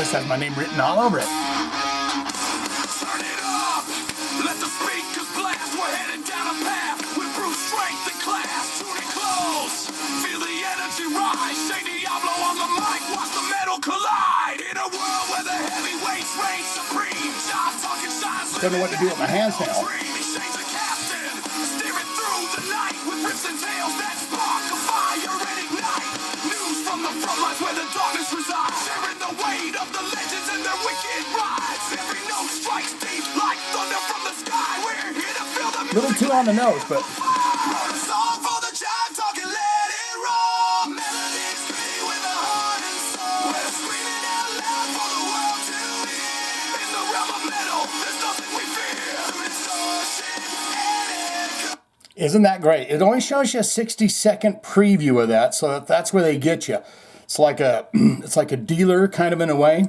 This has my name written all over it. Turn it up. Let the speakers blast. We're heading down a path with brute strength and class. Tune it close. Feel the energy rise. Shane Diablo on the mic. Watch the metal collide. In a world where the heavyweights reign supreme. Jive Talkin shines. Don't know what to do with my hands now. Shane's a captain. Steering through the night with rips and tails that spark a fire and ignite. News from the front lines where the darkness resides. Sharing the weight of the legends and their wicked rides. Every note strikes deep like thunder from the sky. We're here to feel the Little too on the nose, but wrote a song for the Jive Talkin, let it roll. Melodies gritty with a heart and soul. We're screaming out loud for the world to hear. In the realm of metal, there's nothing we fear. Through distortion and echo. isn't that great? It only shows you a 60-second preview of that, so that's where they get you. It's like a dealer kind of in a way.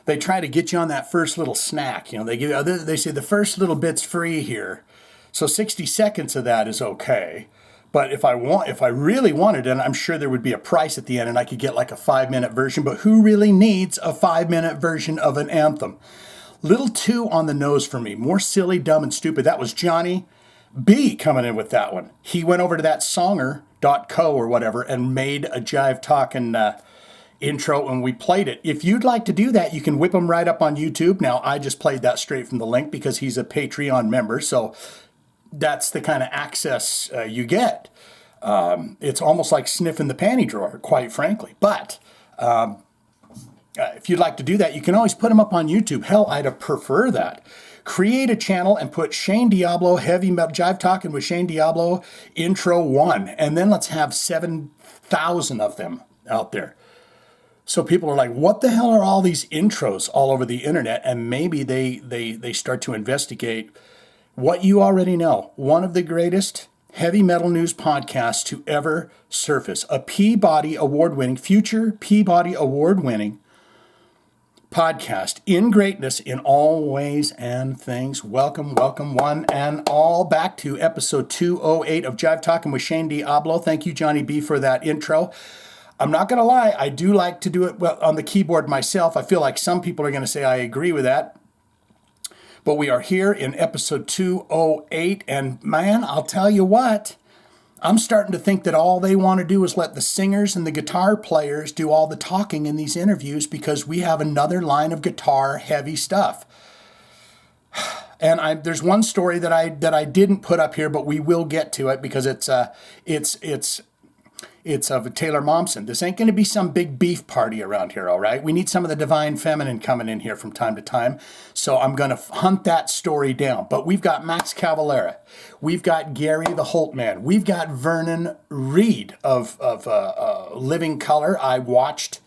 They try to get you on that first little snack. You know, they say the first little bit's free here, so 60 seconds of that is okay. But if I really wanted it, I'm sure there would be a price at the end, and I could get like a 5-minute version. But who really needs a 5-minute version of an anthem? Little too on the nose for me. More silly, dumb, and stupid. That was Johnny B coming in with that one. He went over to that songer.co or whatever and made a Jive Talkin intro, and we played it. If you'd like to do that, you can whip them right up on YouTube. Now, I just played that straight from the link because he's a Patreon member, so that's the kind of access you get. It's almost like sniffing the panty drawer, quite frankly. But if you'd like to do that, you can always put them up on YouTube. Hell, I'd prefer that. Create a channel and put Shane Diablo Heavy Metal Jive Talkin with Shane Diablo Intro 1. And then let's have 7,000 of them out there. So people are like, what the hell are all these intros all over the internet? And maybe they start to investigate what you already know. One of the greatest heavy metal news podcasts to ever surface. A Peabody Award-winning, future Peabody Award-winning podcast in greatness in all ways and things. Welcome, welcome one and all back to episode 208 of Jive Talkin with Shane Diablo. Thank you, Johnny B, for that intro. I'm not going to lie, I do like to do it well on the keyboard myself. I feel like some people are going to say I agree with that. But we are here in episode 208, and man, I'll tell you what, I'm starting to think that all they want to do is let the singers and the guitar players do all the talking in these interviews because we have another line of guitar-heavy stuff. And there's one story that I didn't put up here, but we will get to it because it's of Taylor Momsen. This ain't going to be some big beef party around here, all right? We need some of the divine feminine coming in here from time to time. So I'm going to hunt that story down. But we've got Max Cavalera. We've got Gary the Holt Man. We've got Vernon Reid of Living Color. I watched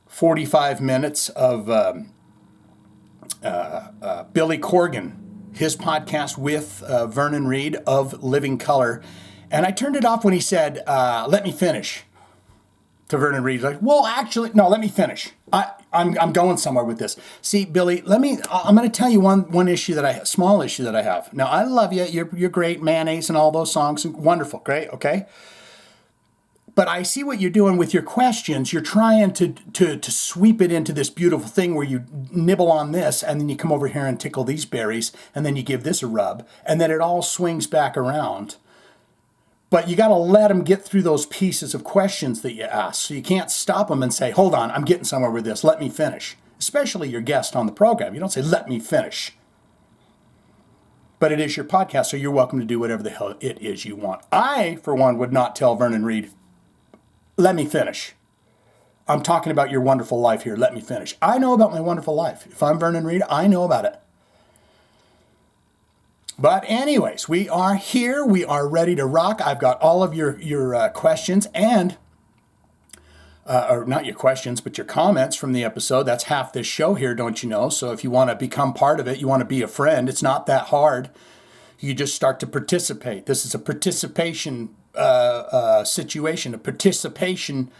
45 minutes of Billy Corgan, his podcast with Vernon Reid of Living Color. And I turned it off when he said, let me finish. To Vernon Reid. Like, well, actually, no, let me finish. I'm going somewhere with this. See, Billy, I'm going to tell you one issue small issue that I have. Now, I love you. You're great. Mayonnaise and all those songs. Wonderful. Great. Okay. But I see what you're doing with your questions. You're trying to sweep it into this beautiful thing where you nibble on this and then you come over here and tickle these berries and then you give this a rub and then it all swings back around. But you got to let them get through those pieces of questions that you ask. So you can't stop them and say, hold on, I'm getting somewhere with this. Let me finish. Especially your guest on the program. You don't say, let me finish. But it is your podcast, so you're welcome to do whatever the hell it is you want. I, for one, would not tell Vernon Reid, let me finish. I'm talking about your wonderful life here. Let me finish. I know about my wonderful life. If I'm Vernon Reid, I know about it. But anyways, we are here. We are ready to rock. I've got all of your questions and, or not your questions, but your comments from the episode. That's half this show here, don't you know? So if you want to become part of it, you want to be a friend, it's not that hard. You just start to participate. This is a participation situation, a participation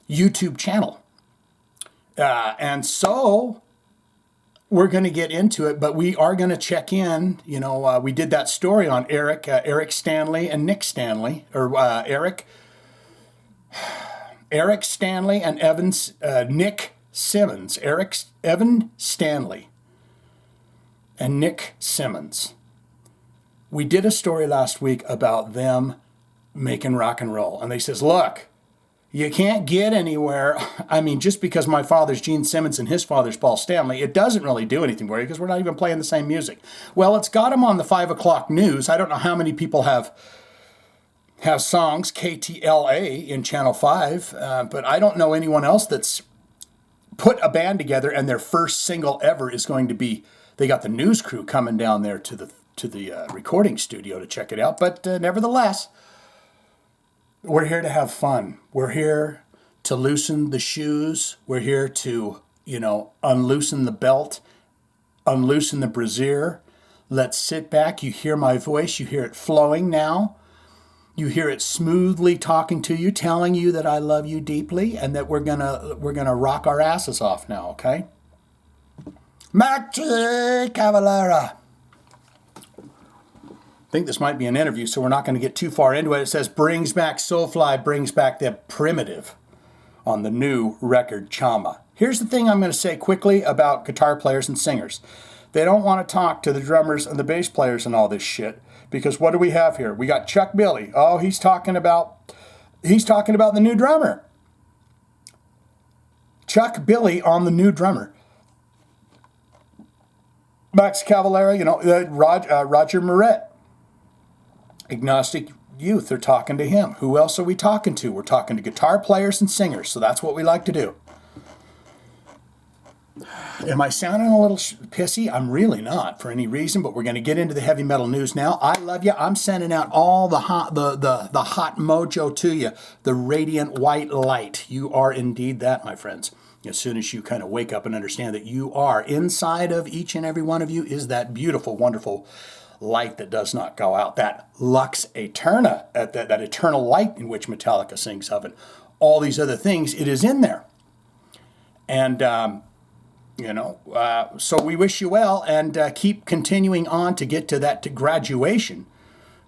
YouTube channel. And so we're going to get into it, but we are going to check in. You know, we did that story on Eric Stanley and Nick Stanley, or Eric Eric Stanley and Nick Simmons. Evan Stanley and Nick Simmons. We did a story last week about them making rock and roll. And they says, look, you can't get anywhere. I mean, just because my father's Gene Simmons and his father's Paul Stanley, it doesn't really do anything for you because we're not even playing the same music. Well, it's got them on the 5 o'clock news. I don't know how many people have songs, KTLA in Channel 5, but I don't know anyone else that's put a band together and their first single ever is going to be, they got the news crew coming down there to the recording studio to check it out. But nevertheless, we're here to have fun. We're here to loosen the shoes. We're here to, unloosen the belt, unloosen the brassiere. Let's sit back. You hear my voice. You hear it flowing now. You hear it smoothly talking to you, telling you that I love you deeply and that we're gonna rock our asses off now, okay? Max Cavalera. I think this might be an interview, so we're not going to get too far into it. It says, brings back Soulfly, brings back the primitive on the new record, Chama. Here's the thing I'm going to say quickly about guitar players and singers. They don't want to talk to the drummers and the bass players and all this shit, because what do we have here? We got Chuck Billy. Oh, he's talking about the new drummer. Chuck Billy on the new drummer. Max Cavalera, Roger Moret. Agnostic Youth, they're talking to him. Who else are we talking to? We're talking to guitar players and singers, so that's what we like to do. Am I sounding a little pissy? I'm really not for any reason, but we're going to get into the heavy metal news now. I love you. I'm sending out all the hot mojo to you, the radiant white light. You are indeed that, my friends. As soon as you kind of wake up and understand that you are, inside of each and every one of you is that beautiful, wonderful light that does not go out, that lux eterna, that eternal light in which Metallica sings of, and all these other things, it is in there. And, so we wish you well and keep continuing on to get to graduation,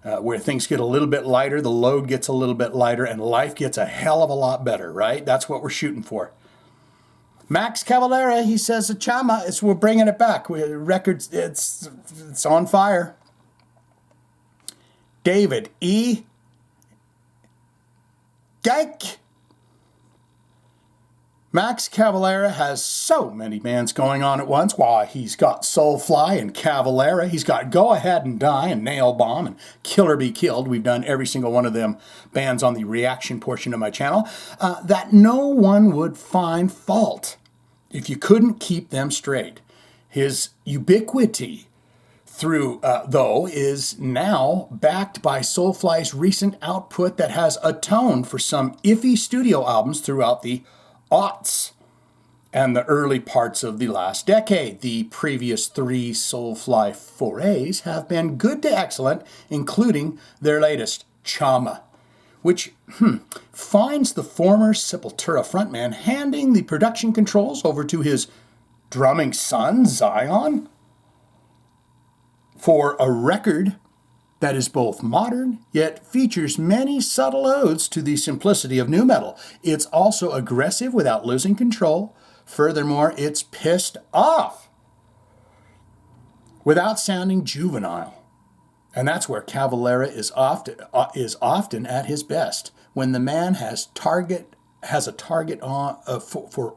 where things get a little bit lighter, the load gets a little bit lighter, and life gets a hell of a lot better, right? That's what we're shooting for. Max Cavalera, he says, Chama, we're bringing it back. Records, it's on fire. David E. Geik. Max Cavalera has so many bands going on at once. Why, he's got Soulfly and Cavalera. He's got Go Ahead and Die and Nail Bomb and Killer Be Killed. We've done every single one of them bands on the reaction portion of my channel. That no one would find fault if you couldn't keep them straight. His ubiquity though, is now backed by Soulfly's recent output that has atoned for some iffy studio albums throughout the aughts and the early parts of the last decade. The previous 3 Soulfly forays have been good to excellent, including their latest, Chama, which finds the former Sepultura frontman handing the production controls over to his drumming son, Zion, for a record that is both modern, yet features many subtle odes to the simplicity of nu metal. It's also aggressive without losing control. Furthermore, it's pissed off without sounding juvenile. And that's where Cavalera is often at his best, when the man has a target on for.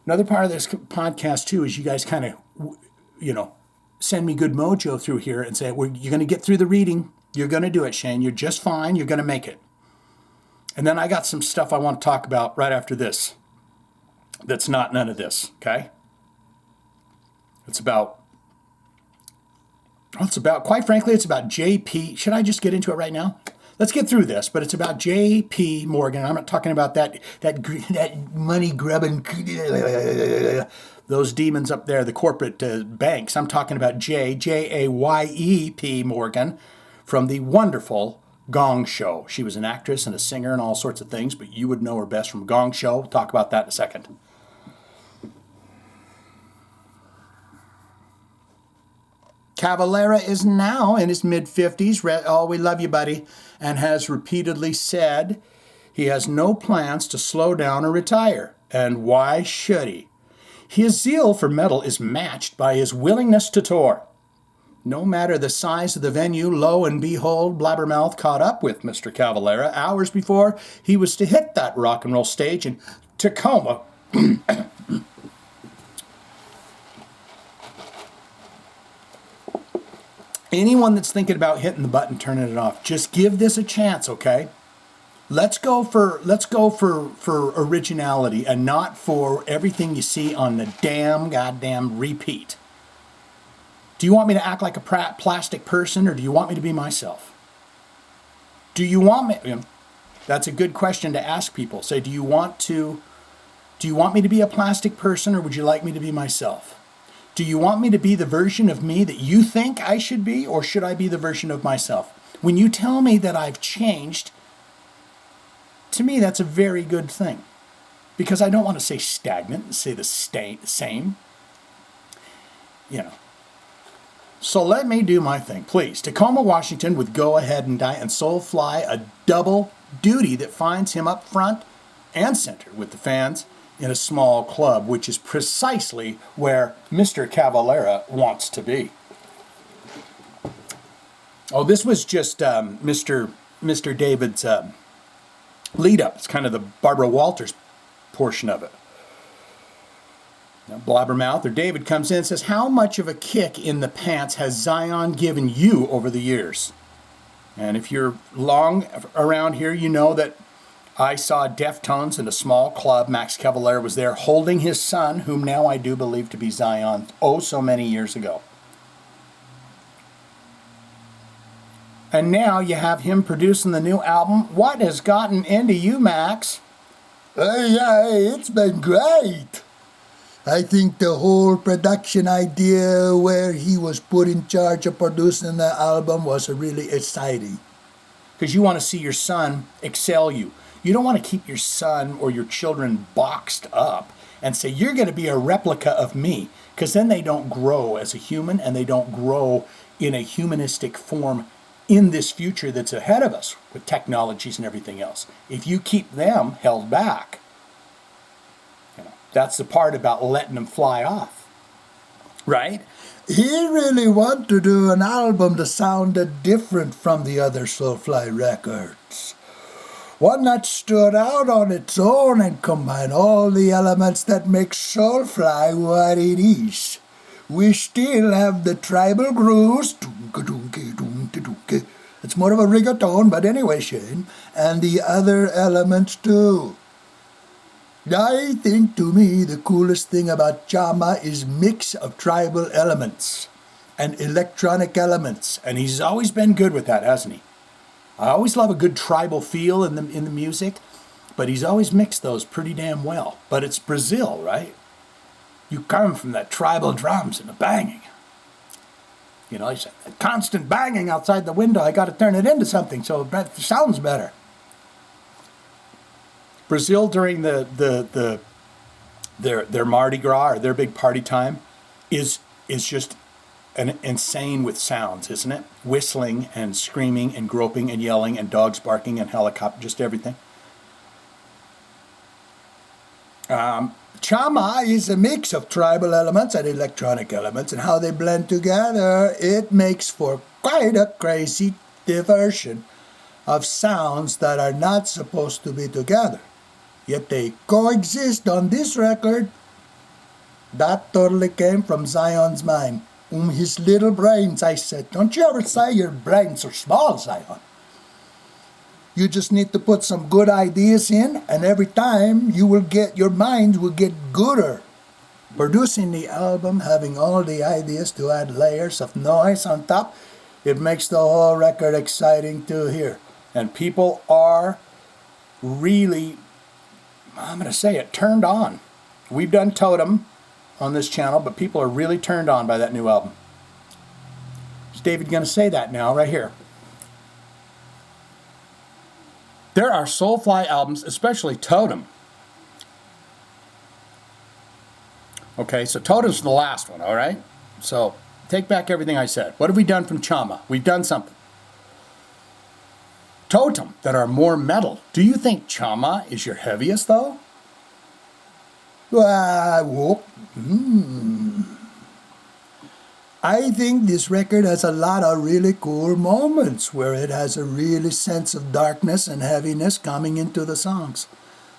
Another part of this podcast, too, is you guys kind of, send me good mojo through here and say, you're going to get through the reading. You're going to do it, Shane. You're just fine. You're going to make it. And then I got some stuff I want to talk about right after this that's not none of this, okay? It's about, quite frankly, it's about JP. Should I just get into it right now? Let's get through this, but it's about J.P. Morgan. I'm not talking about that money grubbing, those demons up there, the corporate banks. I'm talking about J-A-Y-E-P Morgan from the wonderful Gong Show. She was an actress and a singer and all sorts of things, but you would know her best from Gong Show. We'll talk about that in a second. Cavalera is now in his mid-50s. Oh, we love you, buddy. And has repeatedly said he has no plans to slow down or retire. And why should he? His zeal for metal is matched by his willingness to tour. No matter the size of the venue, lo and behold, Blabbermouth caught up with Mr. Cavalera hours before he was to hit that rock and roll stage in Tacoma. Anyone that's thinking about hitting the button, turning it off, just give this a chance, okay? Let's go for originality and not for everything you see on the goddamn repeat. Do you want me to act like a plastic person, or do you want me to be myself? Do you want me? That's a good question to ask people. Say, do you want me to be a plastic person, or would you like me to be myself? Do you want me to be the version of me that you think I should be, or should I be the version of myself? When you tell me that I've changed, to me that's a very good thing, because I don't want to say stagnant and say the same. You know. So let me do my thing, please. Tacoma, Washington with Go Ahead and Die and Soulfly, a double duty that finds him up front and center with the fans in a small club, which is precisely where Mr. Cavalera wants to be. Oh, this was just Mr. David's lead up. It's kind of the Barbara Walters portion of it. Now, Blabbermouth or David comes in and says, how much of a kick in the pants has Zion given you over the years? And if you're long around here, you know that I saw Deftones in a small club. Max Cavalera was there holding his son, whom now I do believe to be Zion, oh so many years ago. And now you have him producing the new album. What has gotten into you, Max? Yeah, it's been great. I think the whole production idea where he was put in charge of producing the album was really exciting. Because you want to see your son excel you. You don't want to keep your son or your children boxed up and say, you're going to be a replica of me. Because then they don't grow as a human, and they don't grow in a humanistic form in this future that's ahead of us with technologies and everything else. If you keep them held back, that's the part about letting them fly off, right? He really wanted to do an album that sounded different from the other Soulfly records. One that stood out on its own and combined all the elements that make Soulfly what it is. We still have the tribal grooves. It's more of a reggaeton, but anyway, Shane. And the other elements too. I think, to me, the coolest thing about Chama is mix of tribal elements and electronic elements. And he's always been good with that, hasn't he? I always love a good tribal feel in the music, but he's always mixed those pretty damn well. But it's Brazil, right? You come from that tribal drums and the banging. You know, he said, constant banging outside the window. I got to turn it into something so it sounds better. Brazil during their Mardi Gras, or their big party time, is just an insane with sounds, isn't it? Whistling and screaming and groping and yelling and dogs barking and helicopter, just everything. Chama is a mix of tribal elements and electronic elements, and how they blend together, it makes for quite a crazy diversion of sounds that are not supposed to be together. Yet they coexist on this record. That totally came from Zion's mind. His little brains, I said. Don't you ever say your brains are small, Zion. You just need to put some good ideas in, and every time your mind will get gooder. Producing the album, having all the ideas to add layers of noise on top, it makes the whole record exciting to hear. And people are really, I'm going to say it, turned on. We've done Totem on this channel, but people are really turned on by that new album. Is David going to say that now, right here? There are Soulfly albums, especially Totem. Okay, so Totem's the last one, all right? So Take back everything I said. What have we done from Chama? We've done something. Totem that are more metal. Do you think Chama is your heaviest though? Well, I think this record has a lot of really cool moments where it has a really sense of darkness and heaviness coming into the songs.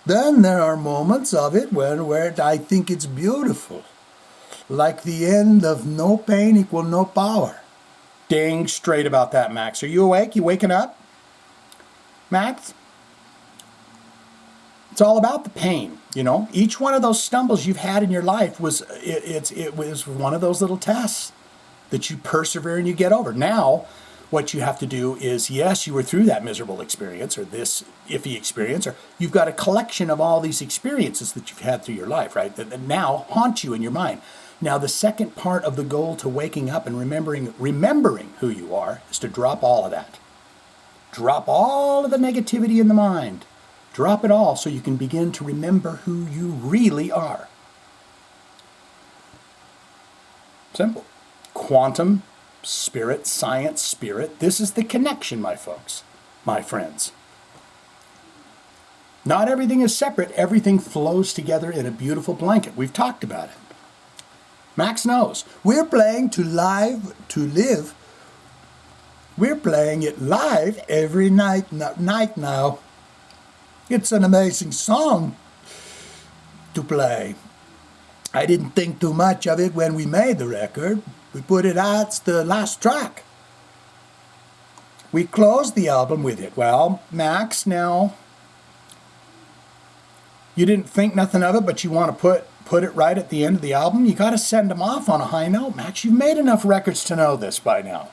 Then there are moments of it where I think it's beautiful. Like the end of No Pain Equal No Power. Dang straight about that, Max. Are you awake? You waking up? Max? It's all about the pain, you know? Each one of those stumbles you've had in your life was one of those little tests that you persevere and you get over. Now, what you have to do is, yes, you were through that miserable experience or this iffy experience, or you've got a collection of all these experiences that you've had through your life, right? That now haunt you in your mind. Now, the second part of the goal to waking up and remembering who you are is to drop all of that. Drop all of the negativity in the mind. Drop it all so you can begin to remember who you really are. Simple. Quantum, spirit, science, spirit. This is the connection, my folks, my friends. Not everything is separate. Everything flows together in a beautiful blanket. We've talked about it. Max knows. We're playing to live. We're playing it live every night now. It's an amazing song to play. I didn't think too much of it when we made the record. We put it out, it's the last track. We closed the album with it. Well, Max, now, you didn't think nothing of it, but you want to put it right at the end of the album? You got to send them off on a high note, Max. You've made enough records to know this by now.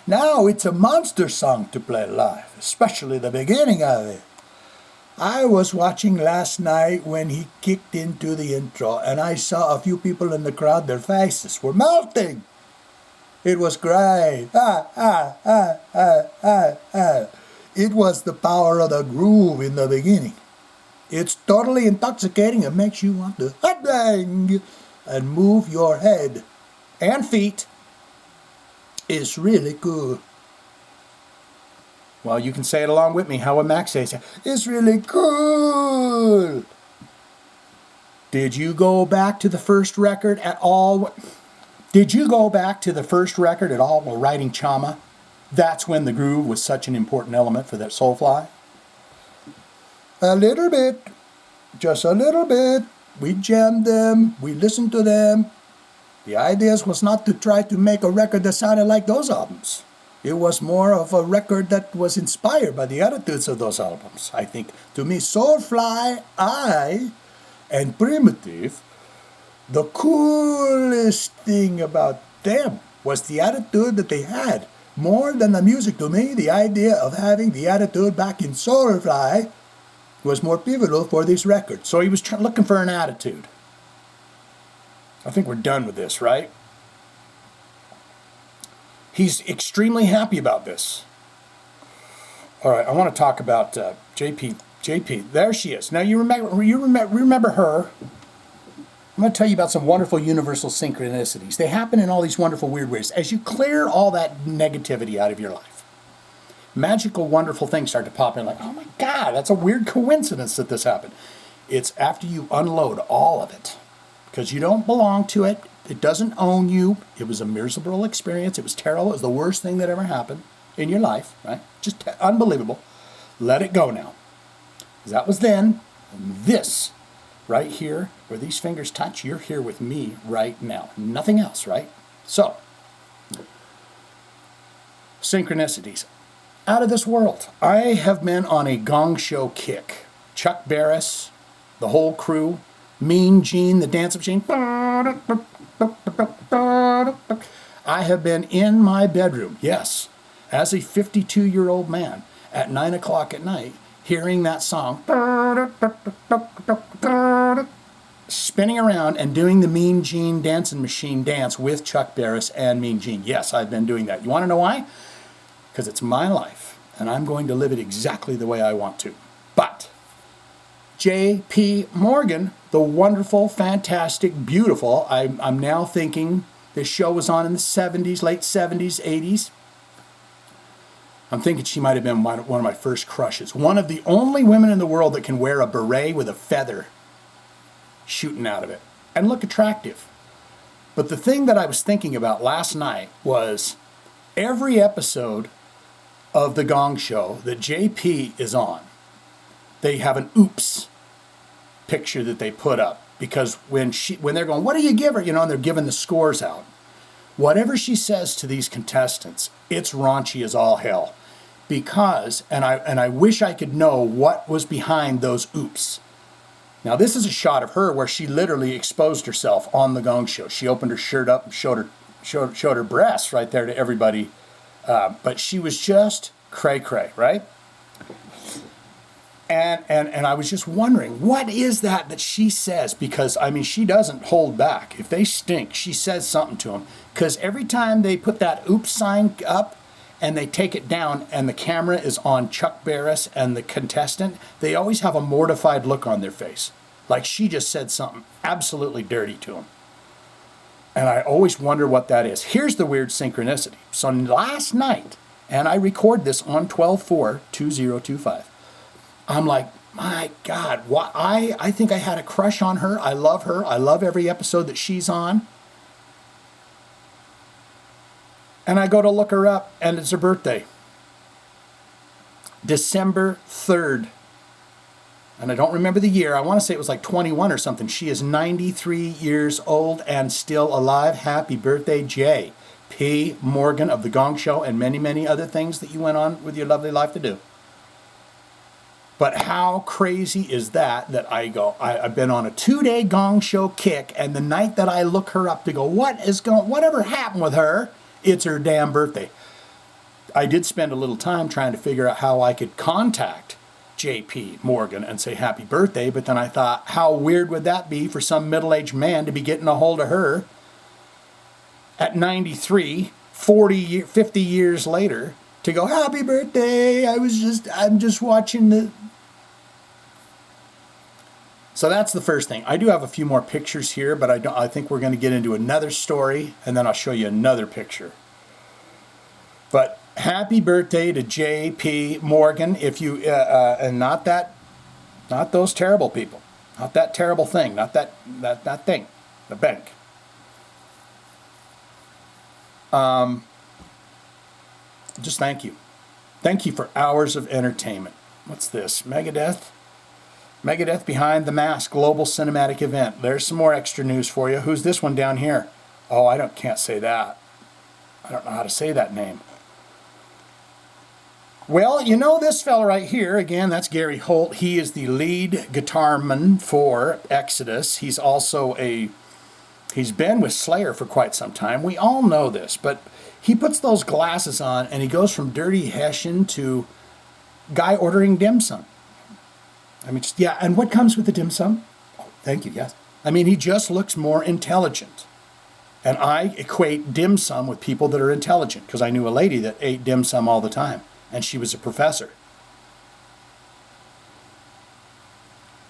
Now it's a monster song to play live, especially the beginning of it. I was watching last night when he kicked into the intro, and I saw a few people in the crowd, their faces were melting. It was great. It was the power of the groove in the beginning. It's totally intoxicating. It makes you want to headbang and move your head And feet. It's really cool. Well, you can say it along with me. How would Max say it? It's really cool. Did you go back to the first record at all? Did you go back to the first record at all while writing Chama? That's when the groove was such an important element for that Soulfly. A little bit. Just a little bit. We jammed them. We listened to them. The idea was not to try to make a record that sounded like those albums. It was more of a record that was inspired by the attitudes of those albums. I think, to me, Soulfly, and Primitive, the coolest thing about them was the attitude that they had. More than the music, to me, the idea of having the attitude back in Soulfly was more pivotal for this record. So he was looking for an attitude. I think we're done with this, right? He's extremely happy about this. All right, I want to talk about JP. JP, there she is. Now you remember her. I'm going to tell you about some wonderful universal synchronicities. They happen in all these wonderful weird ways. As you clear all that negativity out of your life, magical, wonderful things start to pop in like, oh my God, that's a weird coincidence that this happened. It's after you unload all of it because you don't belong to it. It doesn't own you. It was a miserable experience. It was terrible. It was the worst thing that ever happened in your life, right? Just unbelievable. Let it go now. That was then. And this right here, where these fingers touch, you're here with me right now. Nothing else, right? So, synchronicities. Out of this world. I have been on a gong show kick. Chuck Barris, the whole crew, Mean Gene, the dance machine. I have been in my bedroom, yes, as a 52-year-old man at 9 o'clock at night, hearing that song, spinning around and doing the Mean Gene dancing machine dance with Chuck Barris and Mean Gene. Yes, I've been doing that. You want to know why? Because it's my life, and I'm going to live it exactly the way I want to. But J.P. Morgan, the wonderful, fantastic, beautiful, I'm now thinking This show was on in the 70s, late 70s, 80s. I'm thinking she might have been one of my first crushes. One of the only women in the world that can wear a beret with a feather shooting out of it and look attractive. But the thing that I was thinking about last night was every episode of The Gong Show that JP is on, they have an oops picture that they put up. Because when they're going, what do you give her? You know, and they're giving the scores out. Whatever she says to these contestants, it's raunchy as all hell. Because, and I wish I could know what was behind those oops. Now this is a shot of her where she literally exposed herself on the Gong Show. She opened her shirt up and showed her breasts right there to everybody. But she was just cray-cray, right? And I was just wondering, what is that she says? Because, I mean, she doesn't hold back. If they stink, she says something to them. Because every time they put that oops sign up and they take it down and the camera is on Chuck Barris and the contestant, they always have a mortified look on their face. Like she just said something absolutely dirty to them. And I always wonder what that is. Here's the weird synchronicity. So last night, and I record this on 12/4/2025, I'm like, my God, I think I had a crush on her. I love her. I love every episode that she's on. And I go to look her up, and it's her birthday. December 3rd. And I don't remember the year. I want to say it was like 21 or something. She is 93 years old and still alive. Happy birthday, J.P. Morgan of The Gong Show and many, many other things that you went on with your lovely life to do. But how crazy is that I've been on a 2-day Gong Show kick, and the night that I look her up to go, whatever happened with her, it's her damn birthday. I did spend a little time trying to figure out how I could contact J.P. Morgan and say happy birthday, but then I thought, how weird would that be for some middle-aged man to be getting a hold of her at 93, 50 years later, to go, happy birthday, I'm just watching the... So that's the first thing. I do have a few more pictures here, but I think we're going to get into another story, and then I'll show you another picture. But happy birthday to J.P. Morgan, if you, and not those terrible people, not that terrible thing, not that thing, the bank. Just thank you. Thank you for hours of entertainment. What's this? Megadeth Behind the Mask Global Cinematic Event. There's some more extra news for you. Who's this one down here? Oh, can't say that. I don't know how to say that name. Well, you know this fella right here. Again, that's Gary Holt. He is the lead guitarman for Exodus. He's also he's been with Slayer for quite some time. We all know this, but he puts those glasses on and he goes from dirty Hessian to guy ordering dim sum. I mean, yeah, and what comes with the dim sum? Oh, thank you, yes. I mean, he just looks more intelligent. And I equate dim sum with people that are intelligent, because I knew a lady that ate dim sum all the time, and she was a professor.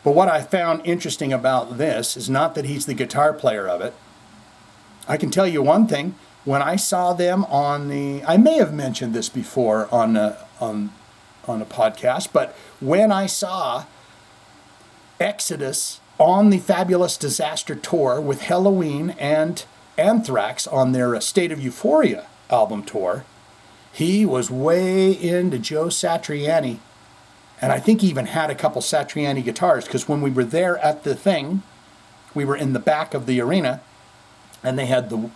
But what I found interesting about this is not that he's the guitar player of it. I can tell you one thing. When I saw them I may have mentioned this before on a podcast, but when I saw Exodus on the Fabulous Disaster Tour with Halloween and Anthrax on their State of Euphoria album tour, he was way into Joe Satriani. And I think he even had a couple Satriani guitars, because when we were there at the thing, we were in the back of the arena, and they had your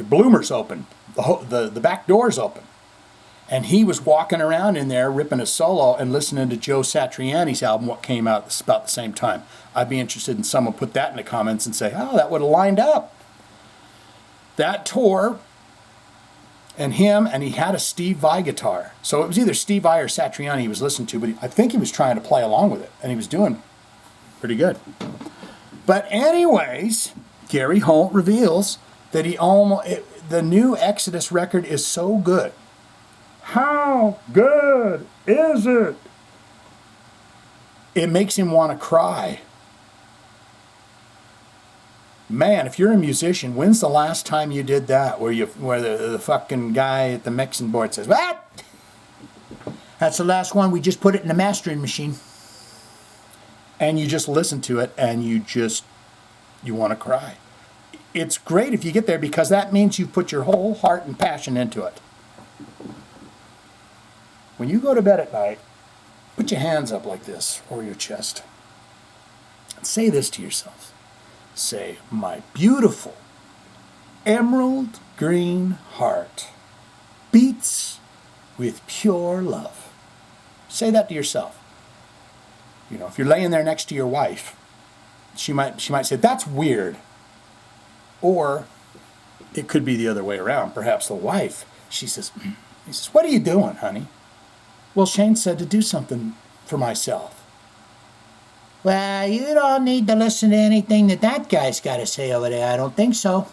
bloomers open, the back doors open. And he was walking around in there ripping a solo and listening to Joe Satriani's album, what came out about the same time. I'd be interested in someone put that in the comments and say, oh, that would have lined up. That tour, and him, and he had a Steve Vai guitar. So it was either Steve Vai or Satriani he was listening to, but I think he was trying to play along with it, and he was doing pretty good. But anyways, Gary Holt reveals that the new Exodus record is so good. How good is it? It makes him want to cry. Man, if you're a musician, when's the last time you did that? Where the fucking guy at the mixing board says, "What?" That's the last one. We just put it in the mastering machine. And you just listen to it and you want to cry. It's great if you get there because that means you put your whole heart and passion into it. When you go to bed at night, put your hands up like this over your chest. And say this to yourself. Say, "My beautiful emerald green heart beats with pure love." Say that to yourself. You know, if you're laying there next to your wife, she might say, "That's weird." Or it could be the other way around. Perhaps the wife, he says, "What are you doing, honey?" "Well, Shane said to do something for myself." Well, you don't need to listen to anything that guy's got to say over there. I don't think so.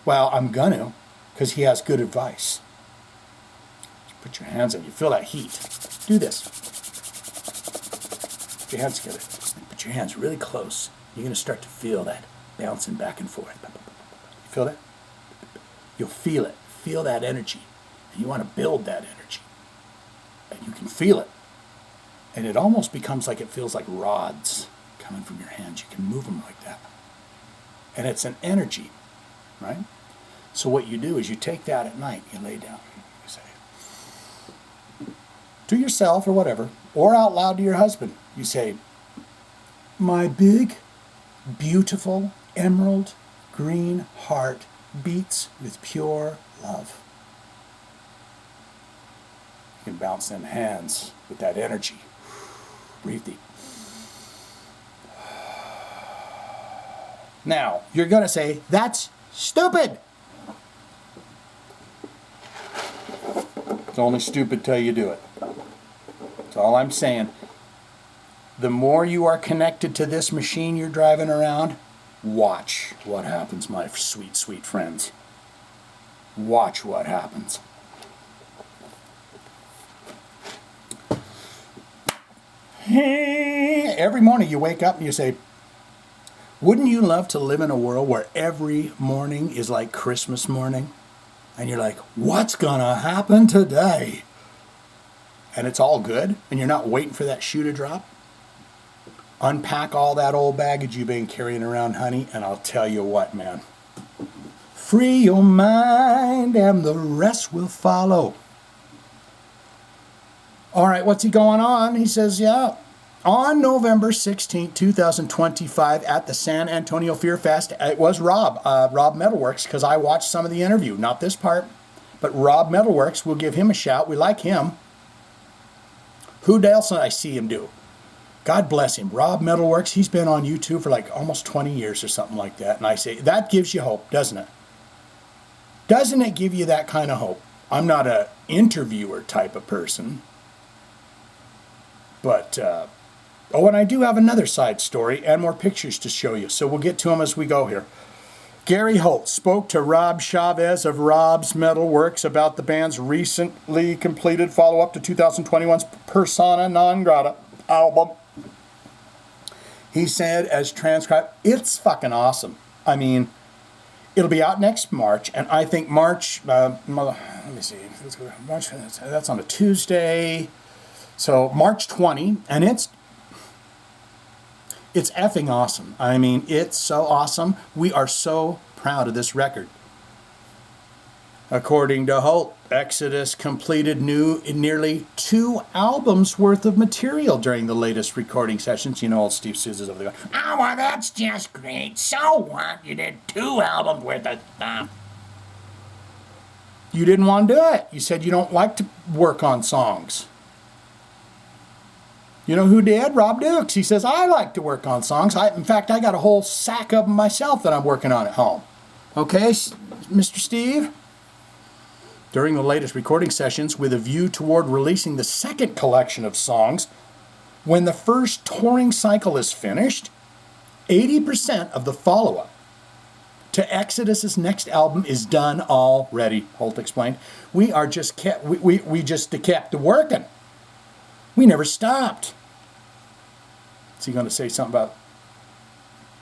"Well, I'm gonna, because he has good advice." Put your hands up. You feel that heat. Do this. Put your hands together. Put your hands really close. You're going to start to feel that bouncing back and forth. You feel that? You'll feel it. Feel that energy. And you want to build that energy. And you can feel it. And it almost becomes like it feels like rods coming from your hands. You can move them like that. And it's an energy, right? So what you do is you take that at night, you lay down, you say, to yourself or whatever, or out loud to your husband, you say, "My big, beautiful, emerald green heart beats with pure love." You can bounce them hands with that energy. Breathe deep. Now, you're going to say, "That's stupid." It's only stupid till you do it. That's all I'm saying. The more you are connected to this machine you're driving around, watch what happens, my sweet, sweet friends. Watch what happens. Every morning you wake up and you say, "Wouldn't you love to live in a world where every morning is like Christmas morning?" And you're like, "What's gonna happen today?" And it's all good, and you're not waiting for that shoe to drop. Unpack all that old baggage you've been carrying around, honey, and I'll tell you what, man. Free your mind and the rest will follow. All right, what's he going on? He says, yeah. On November 16, 2025, at the San Antonio Fear Fest, it was Rob Metalworks, because I watched some of the interview. Not this part, but Rob Metalworks. We'll give him a shout. We like him. Who else did I see him do? God bless him. Rob Metalworks, he's been on YouTube for like almost 20 years or something like that. And I say, that gives you hope, doesn't it? Doesn't it give you that kind of hope? I'm not an interviewer type of person. But, oh, and I do have another side story and more pictures to show you. So we'll get to them as we go here. Gary Holt spoke to Rob Chavez of Rob's Metalworks about the band's recently completed follow-up to 2021's Persona Non Grata album. He said, as transcribed, "It's fucking awesome. I mean, it'll be out next March, and I think March, let me see, March, that's on a Tuesday. So March 20, and it's effing awesome. I mean, it's so awesome. We are so proud of this record." According to Holt, Exodus completed nearly 2 albums worth of material during the latest recording sessions. You know, old Steve Sousa's over there. "Oh, well, that's just great. So what? You did 2 albums worth of stuff." You didn't want to do it. You said you don't like to work on songs. You know who did? Rob Dukes. He says, "I like to work on songs. In fact, I got a whole sack of them myself that I'm working on at home." Okay, Mr. Steve? During the latest recording sessions, with a view toward releasing the second collection of songs, when the first touring cycle is finished, 80% of the follow-up to Exodus's next album is done already, Holt explained. We just kept working. We never stopped. Is he going to say something about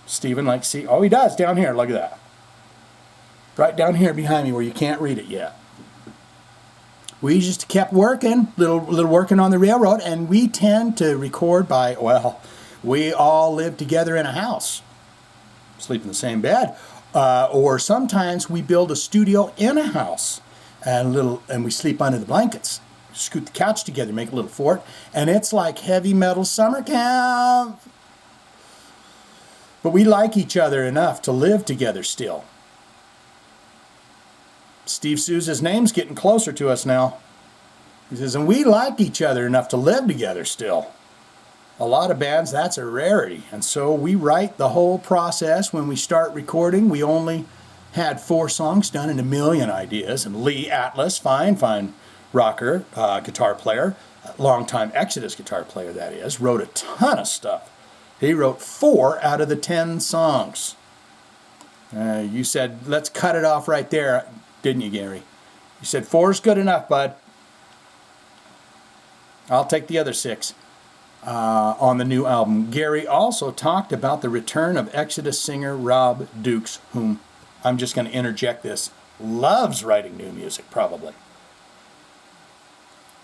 Stephen likes to see. Oh, he does down here. Look at that. Right down here behind me where you can't read it yet. We just kept working, little working on the railroad, and we tend to record by, well, we all live together in a house, sleep in the same bed, or sometimes we build a studio in a house, and we sleep under the blankets, scoot the couch together, make a little fort, and it's like heavy metal summer camp. But we like each other enough to live together still. Steve Souza's name's getting closer to us now. He says, and we like each other enough to live together still. A lot of bands, that's a rarity. And so we write the whole process. When we start recording, we only had 4 songs done and a million ideas. And Lee Atlas, fine rocker, guitar player, longtime Exodus guitar player that is, wrote a ton of stuff. He wrote 4 out of the 10 songs. You said, let's cut it off right there. Didn't you, Gary? You said 4's good enough, bud. I'll take the other 6 on the new album. Gary also talked about the return of Exodus singer Rob Dukes, whom I'm just going to interject this, loves writing new music, probably.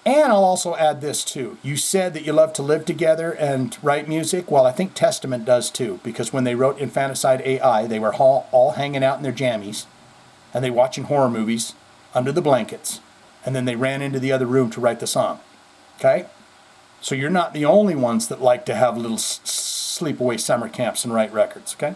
And I'll also add this too. You said that you love to live together and write music. Well, I think Testament does too, because when they wrote Infanticide AI, they were all hanging out in their jammies, and they watching horror movies under the blankets, and then they ran into the other room to write the song. Okay? So you're not the only ones that like to have little sleepaway summer camps and write records, okay?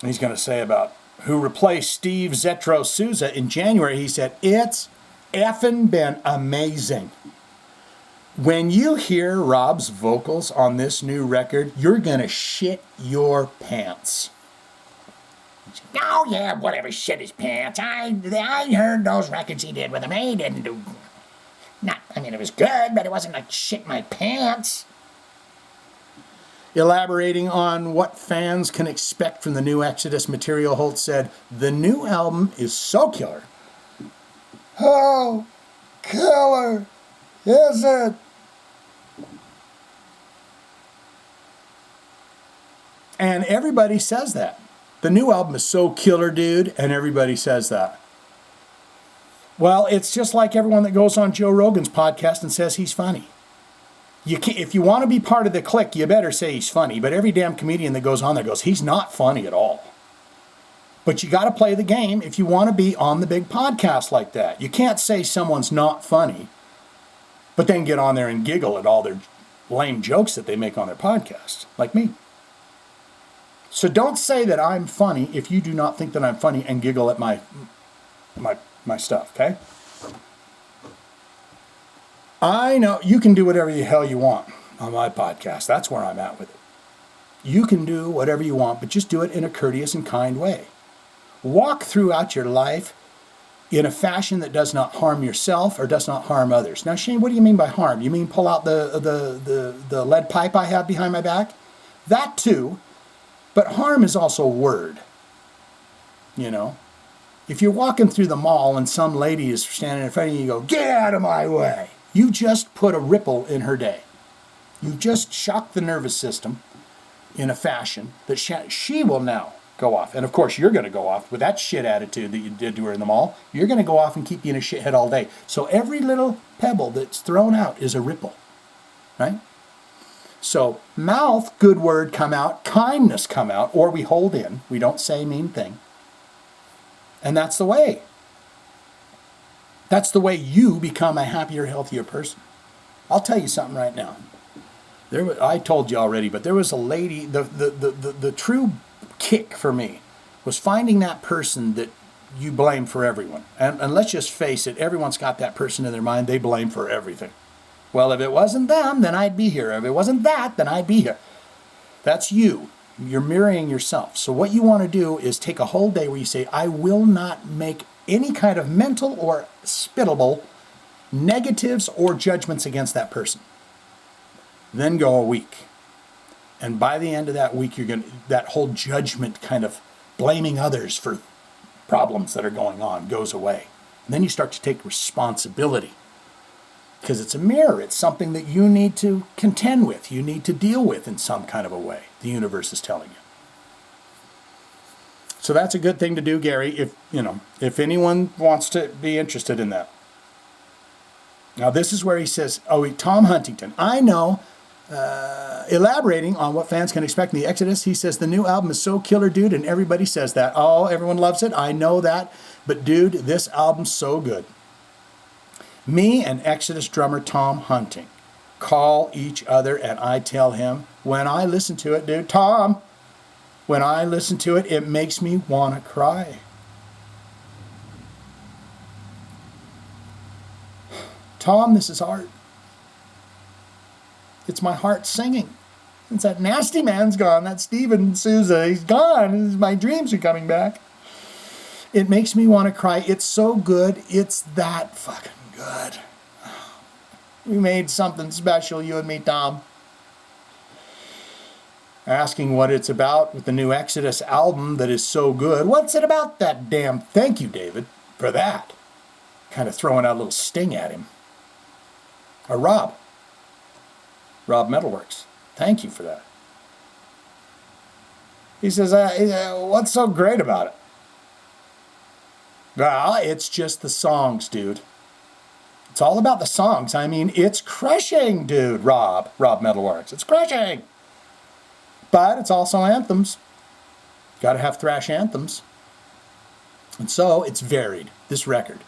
And he's going to say about who replaced Steve Zetro Souza in January. He said, it's effing been amazing. When you hear Rob's vocals on this new record, you're going to shit your pants. Oh, yeah, whatever, shit his pants. I heard those records he did with him. He didn't do... it was good, but it wasn't like shit my pants. Elaborating on what fans can expect from the new Exodus material, Holt said, the new album is so killer. How killer is it? And everybody says that. The new album is so killer, dude, and everybody says that. Well, it's just like everyone that goes on Joe Rogan's podcast and says he's funny. If you want to be part of the clique, you better say he's funny. But every damn comedian that goes on there goes, he's not funny at all. But you got to play the game if you want to be on the big podcast like that. You can't say someone's not funny, but then get on there and giggle at all their lame jokes that they make on their podcast, like me. So don't say that I'm funny if you do not think that I'm funny and giggle at my stuff, okay? I know you can do whatever the hell you want on my podcast. That's where I'm at with it. You can do whatever you want, but just do it in a courteous and kind way. Walk throughout your life in a fashion that does not harm yourself or does not harm others. Now, Shane, what do you mean by harm? You mean pull out the lead pipe I have behind my back? That too. But harm is also a word, you know. If you're walking through the mall and some lady is standing in front of you, you go, get out of my way. You just put a ripple in her day. You've just shocked the nervous system in a fashion that she will now go off. And of course, you're going to go off with that shit attitude that you did to her in the mall. You're going to go off and keep you in a shithead all day. So every little pebble that's thrown out is a ripple, right? So mouth, good word come out, kindness come out, or we hold in. We don't say mean thing. And that's the way. That's the way you become a happier, healthier person. I'll tell you something right now. I told you already, but there was a lady, the true kick for me was finding that person that you blame for everyone. And let's just face it, everyone's got that person in their mind they blame for everything. Well, if it wasn't them, then I'd be here. If it wasn't that, then I'd be here. That's you. You're mirroring yourself. So what you want to do is take a whole day where you say, I will not make any kind of mental or spittable negatives or judgments against that person. Then go a week. And by the end of that week, that whole judgment kind of blaming others for problems that are going on goes away. And then you start to take responsibility. Because it's a mirror. It's something that you need to contend with. You need to deal with in some kind of a way. The universe is telling you. So that's a good thing to do, Gary, if anyone wants to be interested in that. Now this is where he says, Tom Huntington, I know, elaborating on what fans can expect in the Exodus, he says the new album is so killer, dude, and everybody says that. Oh, everyone loves it. I know that. But dude, this album's so good. Me and Exodus drummer Tom Hunting call each other and I tell him, when I listen to it, dude, Tom, when I listen to it, it makes me want to cry. Tom, this is art. It's my heart singing. Since that nasty man's gone, that Steven Souza, he's gone. My dreams are coming back. It makes me want to cry. It's so good. It's that fucking good. We made something special, you and me, Tom. Asking what it's about with the new Exodus album that is so good. What's it about, that damn? Thank you, David, for that. Kind of throwing out a little sting at him. Or Rob Metalworks. Thank you for that. He says, what's so great about it? Well, it's just the songs, dude. It's all about the songs. I mean, it's crushing, dude, Rob Metalworks. It's crushing. But it's also anthems. Got to have thrash anthems. And so it's varied, this record.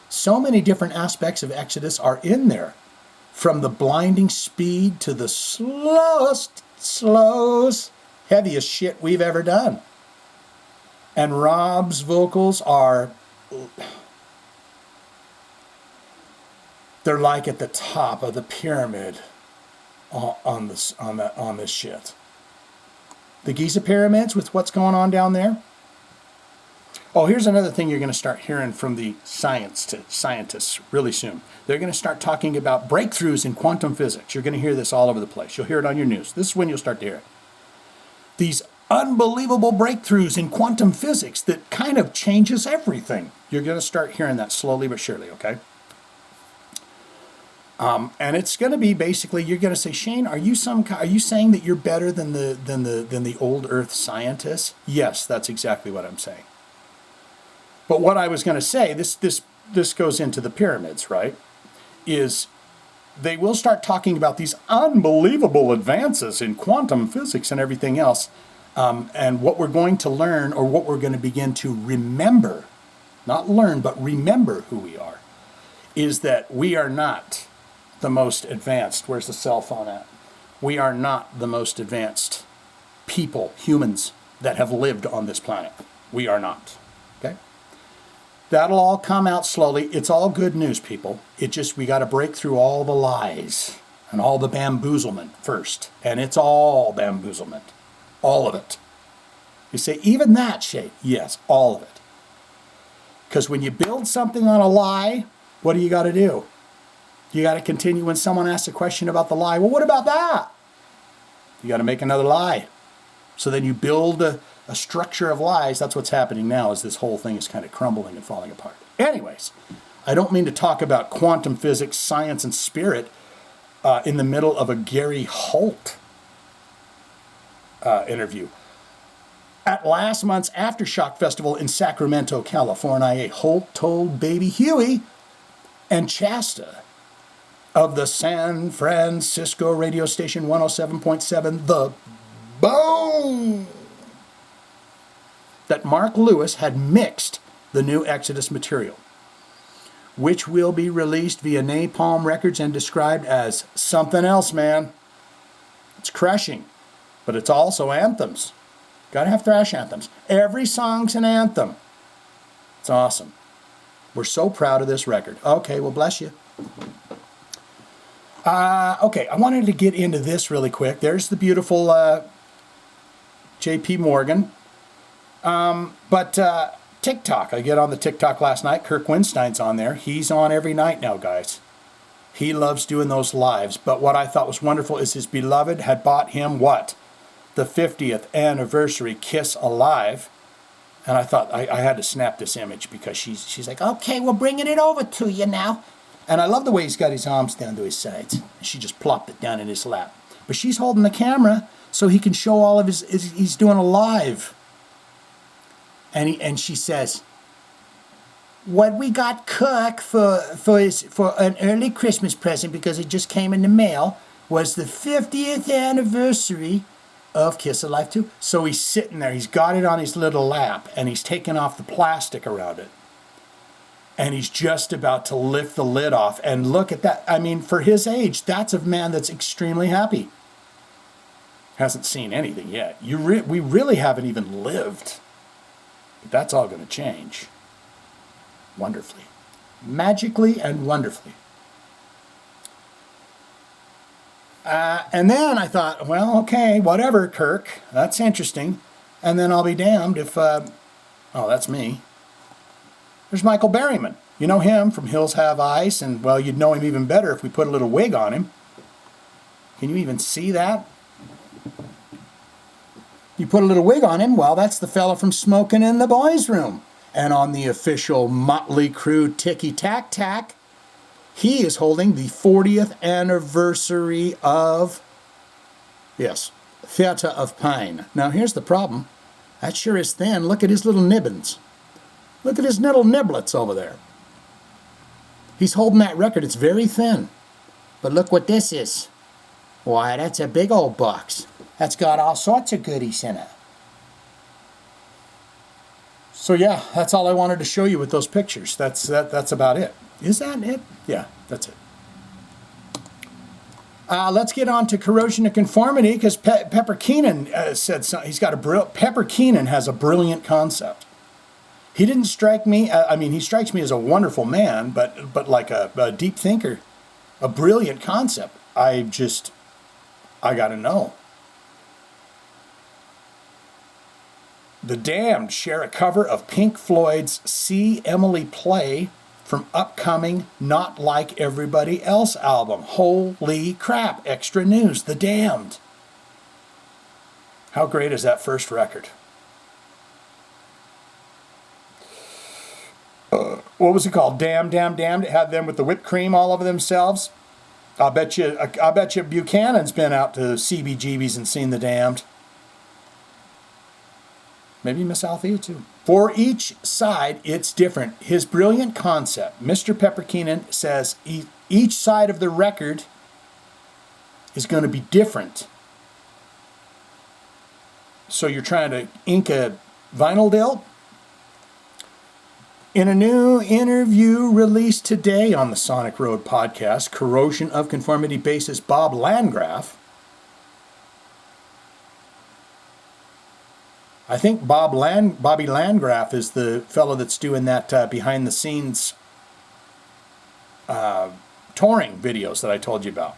So many different aspects of Exodus are in there. From the blinding speed to the slowest, heaviest shit we've ever done. And Rob's vocals are, they're like at the top of the pyramid on this shit. The Giza pyramids with what's going on down there. Oh, here's another thing you're going to start hearing from the scientists really soon. They're going to start talking about breakthroughs in quantum physics. You're going to hear this all over the place. You'll hear it on your news. This is when you'll start to hear it. These unbelievable breakthroughs in quantum physics that kind of changes everything. You're going to start hearing that slowly but surely, okay? And it's going to be basically, you're going to say, Shane, are you saying that you're better than the old Earth scientists? Yes, that's exactly what I'm saying. But what I was going to say, this goes into the pyramids, right? Is they will start talking about these unbelievable advances in quantum physics and everything else. And what we're going to learn, or what we're going to begin to remember, not learn, but remember who we are, is that we are not the most advanced. Where's the cell phone at? We are not the most advanced people, humans, that have lived on this planet. We are not. Okay? That'll all come out slowly. It's all good news, people. We got to break through all the lies and all the bamboozlement first. And it's all bamboozlement. All of it. You say, even that, Shay? Yes, all of it. Because when you build something on a lie, what do you got to do? You got to continue when someone asks a question about the lie. Well, what about that? You got to make another lie. So then you build a structure of lies. That's what's happening now, as this whole thing is kind of crumbling and falling apart. Anyways, I don't mean to talk about quantum physics, science, and spirit in the middle of a Gary Holt interview. At last month's Aftershock Festival in Sacramento, California, Holt told Baby Huey and Shasta of the San Francisco radio station 107.7, The Bone, that Mark Lewis had mixed the new Exodus material, which will be released via Napalm Records and described as something else, man. It's crushing, but it's also anthems. Gotta have thrash anthems. Every song's an anthem. It's awesome. We're so proud of this record. Okay, well, bless you. Okay, I wanted to get into this really quick. There's the beautiful J.P. Morgan. But TikTok, I get on the TikTok last night. Kirk Winstein's on there. He's on every night now, guys. He loves doing those lives. But what I thought was wonderful is his beloved had bought him what? The 50th anniversary Kiss Alive. And I thought I had to snap this image because she's like, okay, we're bringing it over to you now. And I love the way he's got his arms down to his sides. She just plopped it down in his lap. But she's holding the camera so he can show all of he's doing a live. And she says, what we got Cook for an early Christmas present, because it just came in the mail, was the 50th anniversary of Kiss of Life 2. So he's sitting there, he's got it on his little lap, and he's taking off the plastic around it. And he's just about to lift the lid off. And look at that. I mean, for his age, that's a man that's extremely happy. Hasn't seen anything yet. We really haven't even lived. But that's all going to change. Wonderfully. Magically and wonderfully. And then I thought, well, okay, whatever, Kirk. That's interesting. And then I'll be damned if... oh, that's me. There's Michael Berryman. You know him from Hills Have Eyes, and, well, you'd know him even better if we put a little wig on him. Can you even see that? You put a little wig on him, well, that's the fella from Smoking in the Boys' Room. And on the official Motley Crue Ticky Tack Tack, he is holding the 40th anniversary of, yes, Theatre of Pain. Now, here's the problem. That sure is thin. Look at his little nibbins. Look at his little niblets over there. He's holding that record. It's very thin. But look what this is. Why, that's a big old box. That's got all sorts of goodies in it. So yeah, that's all I wanted to show you with those pictures. That's about it. Is that it? Yeah, that's it. Let's get on to corrosion of conformity, because Pepper Keenan said something. Pepper Keenan has a brilliant concept. He didn't strike me, he strikes me as a wonderful man, but like a deep thinker, a brilliant concept. I got to know. The Damned share a cover of Pink Floyd's See Emily Play from upcoming Not Like Everybody Else album. Holy crap, extra news, The Damned. How great is that first record? What was it called? Damn, Damn, Damned. It had them with the whipped cream all over themselves. I bet you Buchanan's been out to CBGB's and seen The Damned. Maybe Miss Althea too. For each side, it's different. His brilliant concept, Mr. Pepper Keenan says each side of the record is going to be different. So you're trying to ink a vinyl deal? In a new interview released today on the Sonic Road podcast, Corrosion of Conformity bassist Bob Landgraf, I think Bobby Landgraf is the fellow that's doing that behind-the-scenes touring videos that I told you about.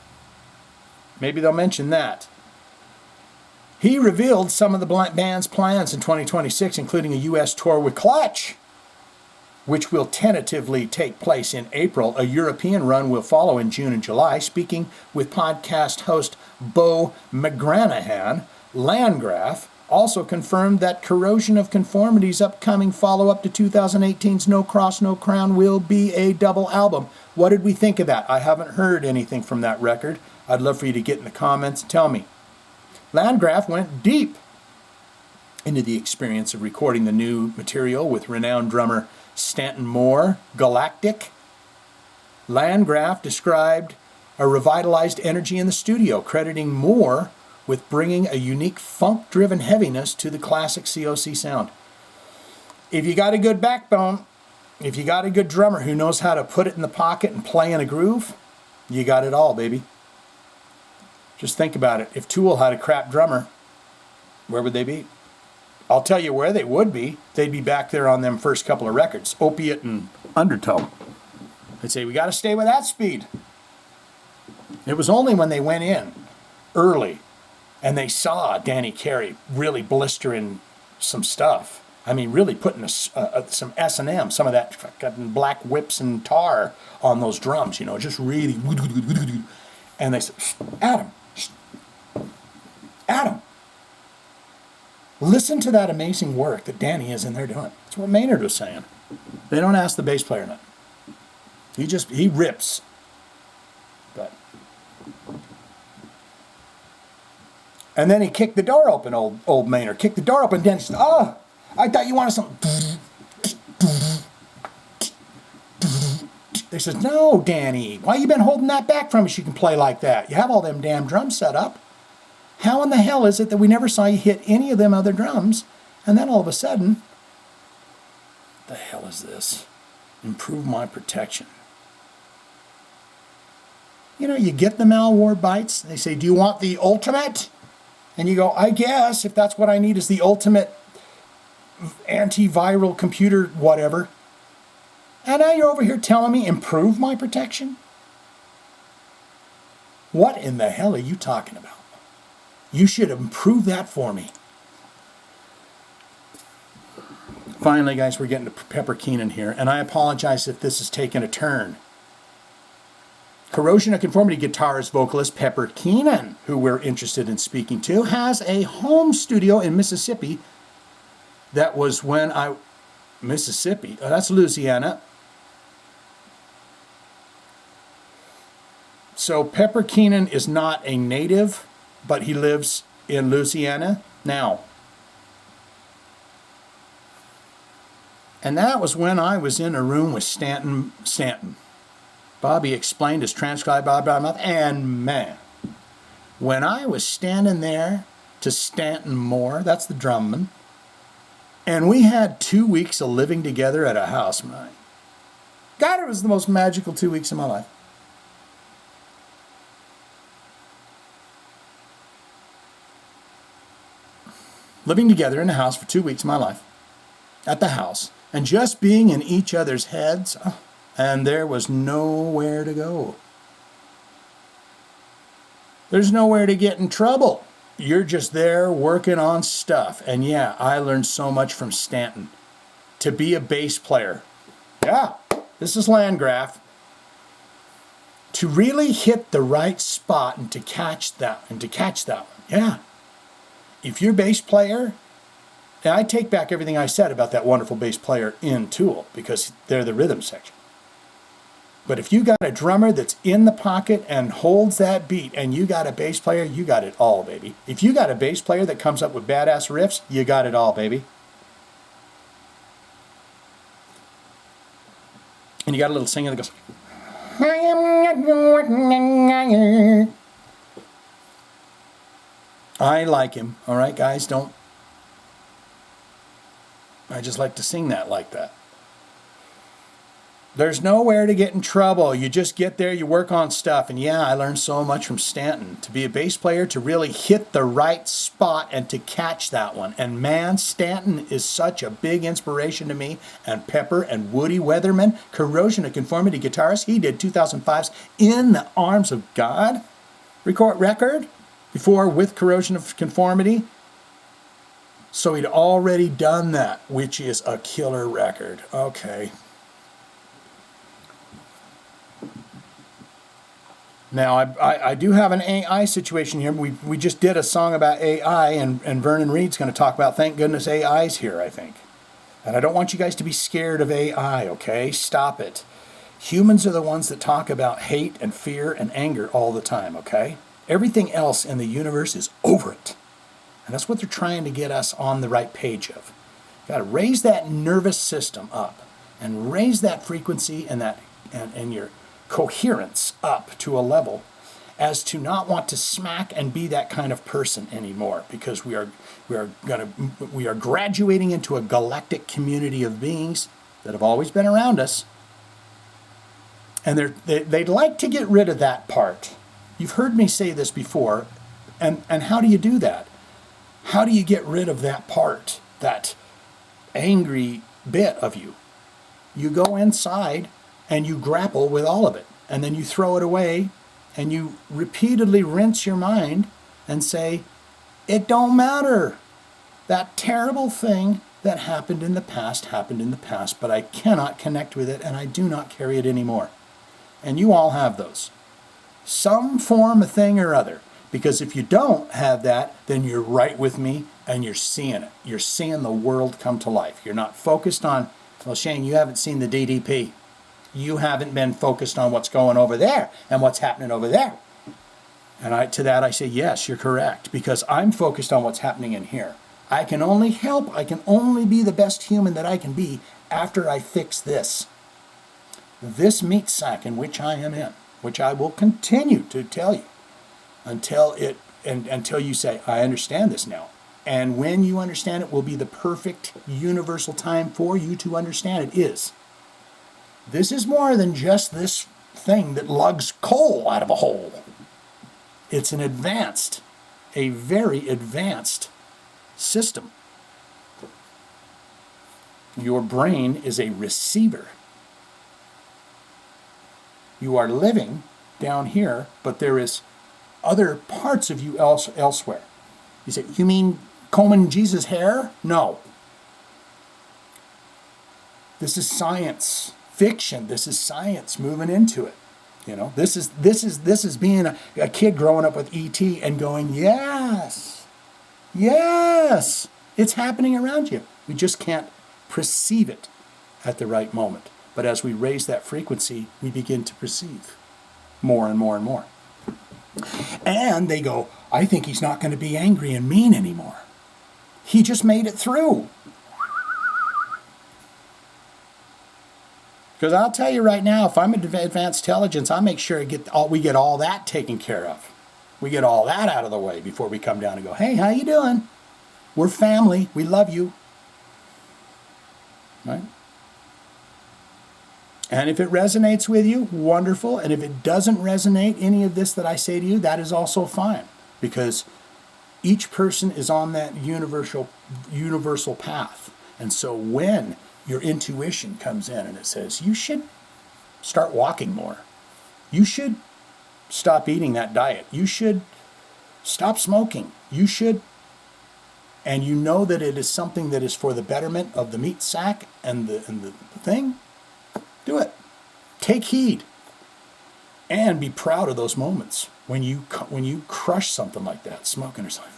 Maybe they'll mention that. He revealed some of the band's plans in 2026, including a U.S. tour with Clutch, which will tentatively take place in April. A European run will follow in June and July. Speaking with podcast host Bo McGranahan, Landgraf also confirmed that Corrosion of Conformity's upcoming follow-up to 2018's No Cross, No Crown will be a double album. What did we think of that? I haven't heard anything from that record. I'd love for you to get in the comments and tell me. Landgraf went deep into the experience of recording the new material with renowned drummer Stanton Moore, Galactic. Landgraf described a revitalized energy in the studio, crediting Moore with bringing a unique funk-driven heaviness to the classic COC sound. If you got a good backbone, if you got a good drummer who knows how to put it in the pocket and play in a groove, you got it all, baby. Just think about it. If Tool had a crap drummer, where would they be? I'll tell you where they would be. They'd be back there on them first couple of records, Opiate and Undertow. They'd say, we got to stay with that speed. It was only when they went in early and they saw Danny Carey really blistering some stuff. I mean, really putting some S&M, some of that fucking black whips and tar on those drums, you know, just really. And they said, Adam, listen to that amazing work that Danny is in there doing. That's what Maynard was saying. They don't ask the bass player nothing. He rips. But. And then he kicked the door open, old Maynard. Kicked the door open, then he said, oh, I thought you wanted something. They says, no, Danny, why you been holding that back from us? You can play like that. You have all them damn drums set up. How in the hell is it that we never saw you hit any of them other drums? And then all of a sudden, what the hell is this? Improve my protection. You know, you get the malware bites. They say, do you want the ultimate? And you go, I guess, if that's what I need is the ultimate antiviral computer whatever. And now you're over here telling me improve my protection? What in the hell are you talking about? You should improve that for me. Finally, guys, we're getting to Pepper Keenan here, and I apologize if this has taken a turn. Corrosion of Conformity guitarist vocalist Pepper Keenan, who we're interested in speaking to, has a home studio in Mississippi. That was when Mississippi, that's Louisiana. So Pepper Keenan is not a native, but he lives in Louisiana now. And that was when I was in a room with Stanton. Bobby explained his transcribed blah, blah, blah, and man, when I was standing there to Stanton Moore, that's the drumman, and we had 2 weeks of living together at a house, my God, it was the most magical 2 weeks of my life. Living together in a house for 2 weeks of my life, at the house, and just being in each other's heads, and there was nowhere to go. There's nowhere to get in trouble. You're just there working on stuff. And yeah, I learned so much from Stanton. To be a bass player. Yeah, this is Landgraf. To really hit the right spot and to catch that one. Yeah. If you're a bass player, and I take back everything I said about that wonderful bass player in Tool, because they're the rhythm section. But if you got a drummer that's in the pocket and holds that beat, and you got a bass player, you got it all, baby. If you got a bass player that comes up with badass riffs, you got it all, baby. And you got a little singer that goes, I am not. I like him. All right, guys, don't. I just like to sing that like that. There's nowhere to get in trouble. You just get there, you work on stuff. And yeah, I learned so much from Stanton. To be a bass player, to really hit the right spot and to catch that one. And man, Stanton is such a big inspiration to me. And Pepper and Woody Weatherman, Corrosion of Conformity guitarist. He did 2005's In the Arms of God record before with Corrosion of Conformity. So he'd already done that, which is a killer record. Okay. Now, I do have an AI situation here. We just did a song about AI, and Vernon Reid's going to talk about, thank goodness AI's here, I think. And I don't want you guys to be scared of AI, okay? Stop it. Humans are the ones that talk about hate and fear and anger all the time, okay? Everything else in the universe is over it. And that's what they're trying to get us on the right page of. You've got to raise that nervous system up and raise that frequency and your coherence up to a level as to not want to smack and be that kind of person anymore, because we are graduating into a galactic community of beings that have always been around us, and they'd like to get rid of that part. You've heard me say this before, and how do you do that? How do you get rid of that part, that angry bit of you? You go inside and you grapple with all of it, and then you throw it away, and you repeatedly rinse your mind and say, it don't matter. That terrible thing that happened in the past, but I cannot connect with it, and I do not carry it anymore. And you all have those. Some form of thing or other. Because if you don't have that, then you're right with me, and you're seeing it. You're seeing the world come to life. You're not focused on, well, Shane, you haven't seen the DDP. You haven't been focused on what's going over there and what's happening over there. And to that I say, yes, you're correct, because I'm focused on what's happening in here. I can only help, I can only be the best human that I can be after I fix this. This meat sack in which I am in, which I will continue to tell you until you say, I understand this now. And when you understand it will be the perfect universal time for you to understand it is. This is more than just this thing that lugs coal out of a hole. It's an advanced, a very advanced system. Your brain is a receiver. You are living down here, but there is other parts of you elsewhere. You say, you mean combing Jesus' hair? No. This is science fiction. This is science moving into it. You know, this is being a kid growing up with E.T. and going, yes, yes, it's happening around you. We just can't perceive it at the right moment. But as we raise that frequency, we begin to perceive more and more and more. And they go, I think he's not going to be angry and mean anymore. He just made it through. Because I'll tell you right now, if I'm advanced intelligence, I make sure we get all that taken care of. We get all that out of the way before we come down and go, hey, how you doing? We're family. We love you. Right? And if it resonates with you, wonderful. And if it doesn't resonate, any of this that I say to you, that is also fine. Because each person is on that universal path. And so when your intuition comes in and it says, you should start walking more. You should stop eating that diet. You should stop smoking. You should, and you know that it is something that is for the betterment of the meat sack and the thing, do it. Take heed. And be proud of those moments when you crush something like that, smoking or something.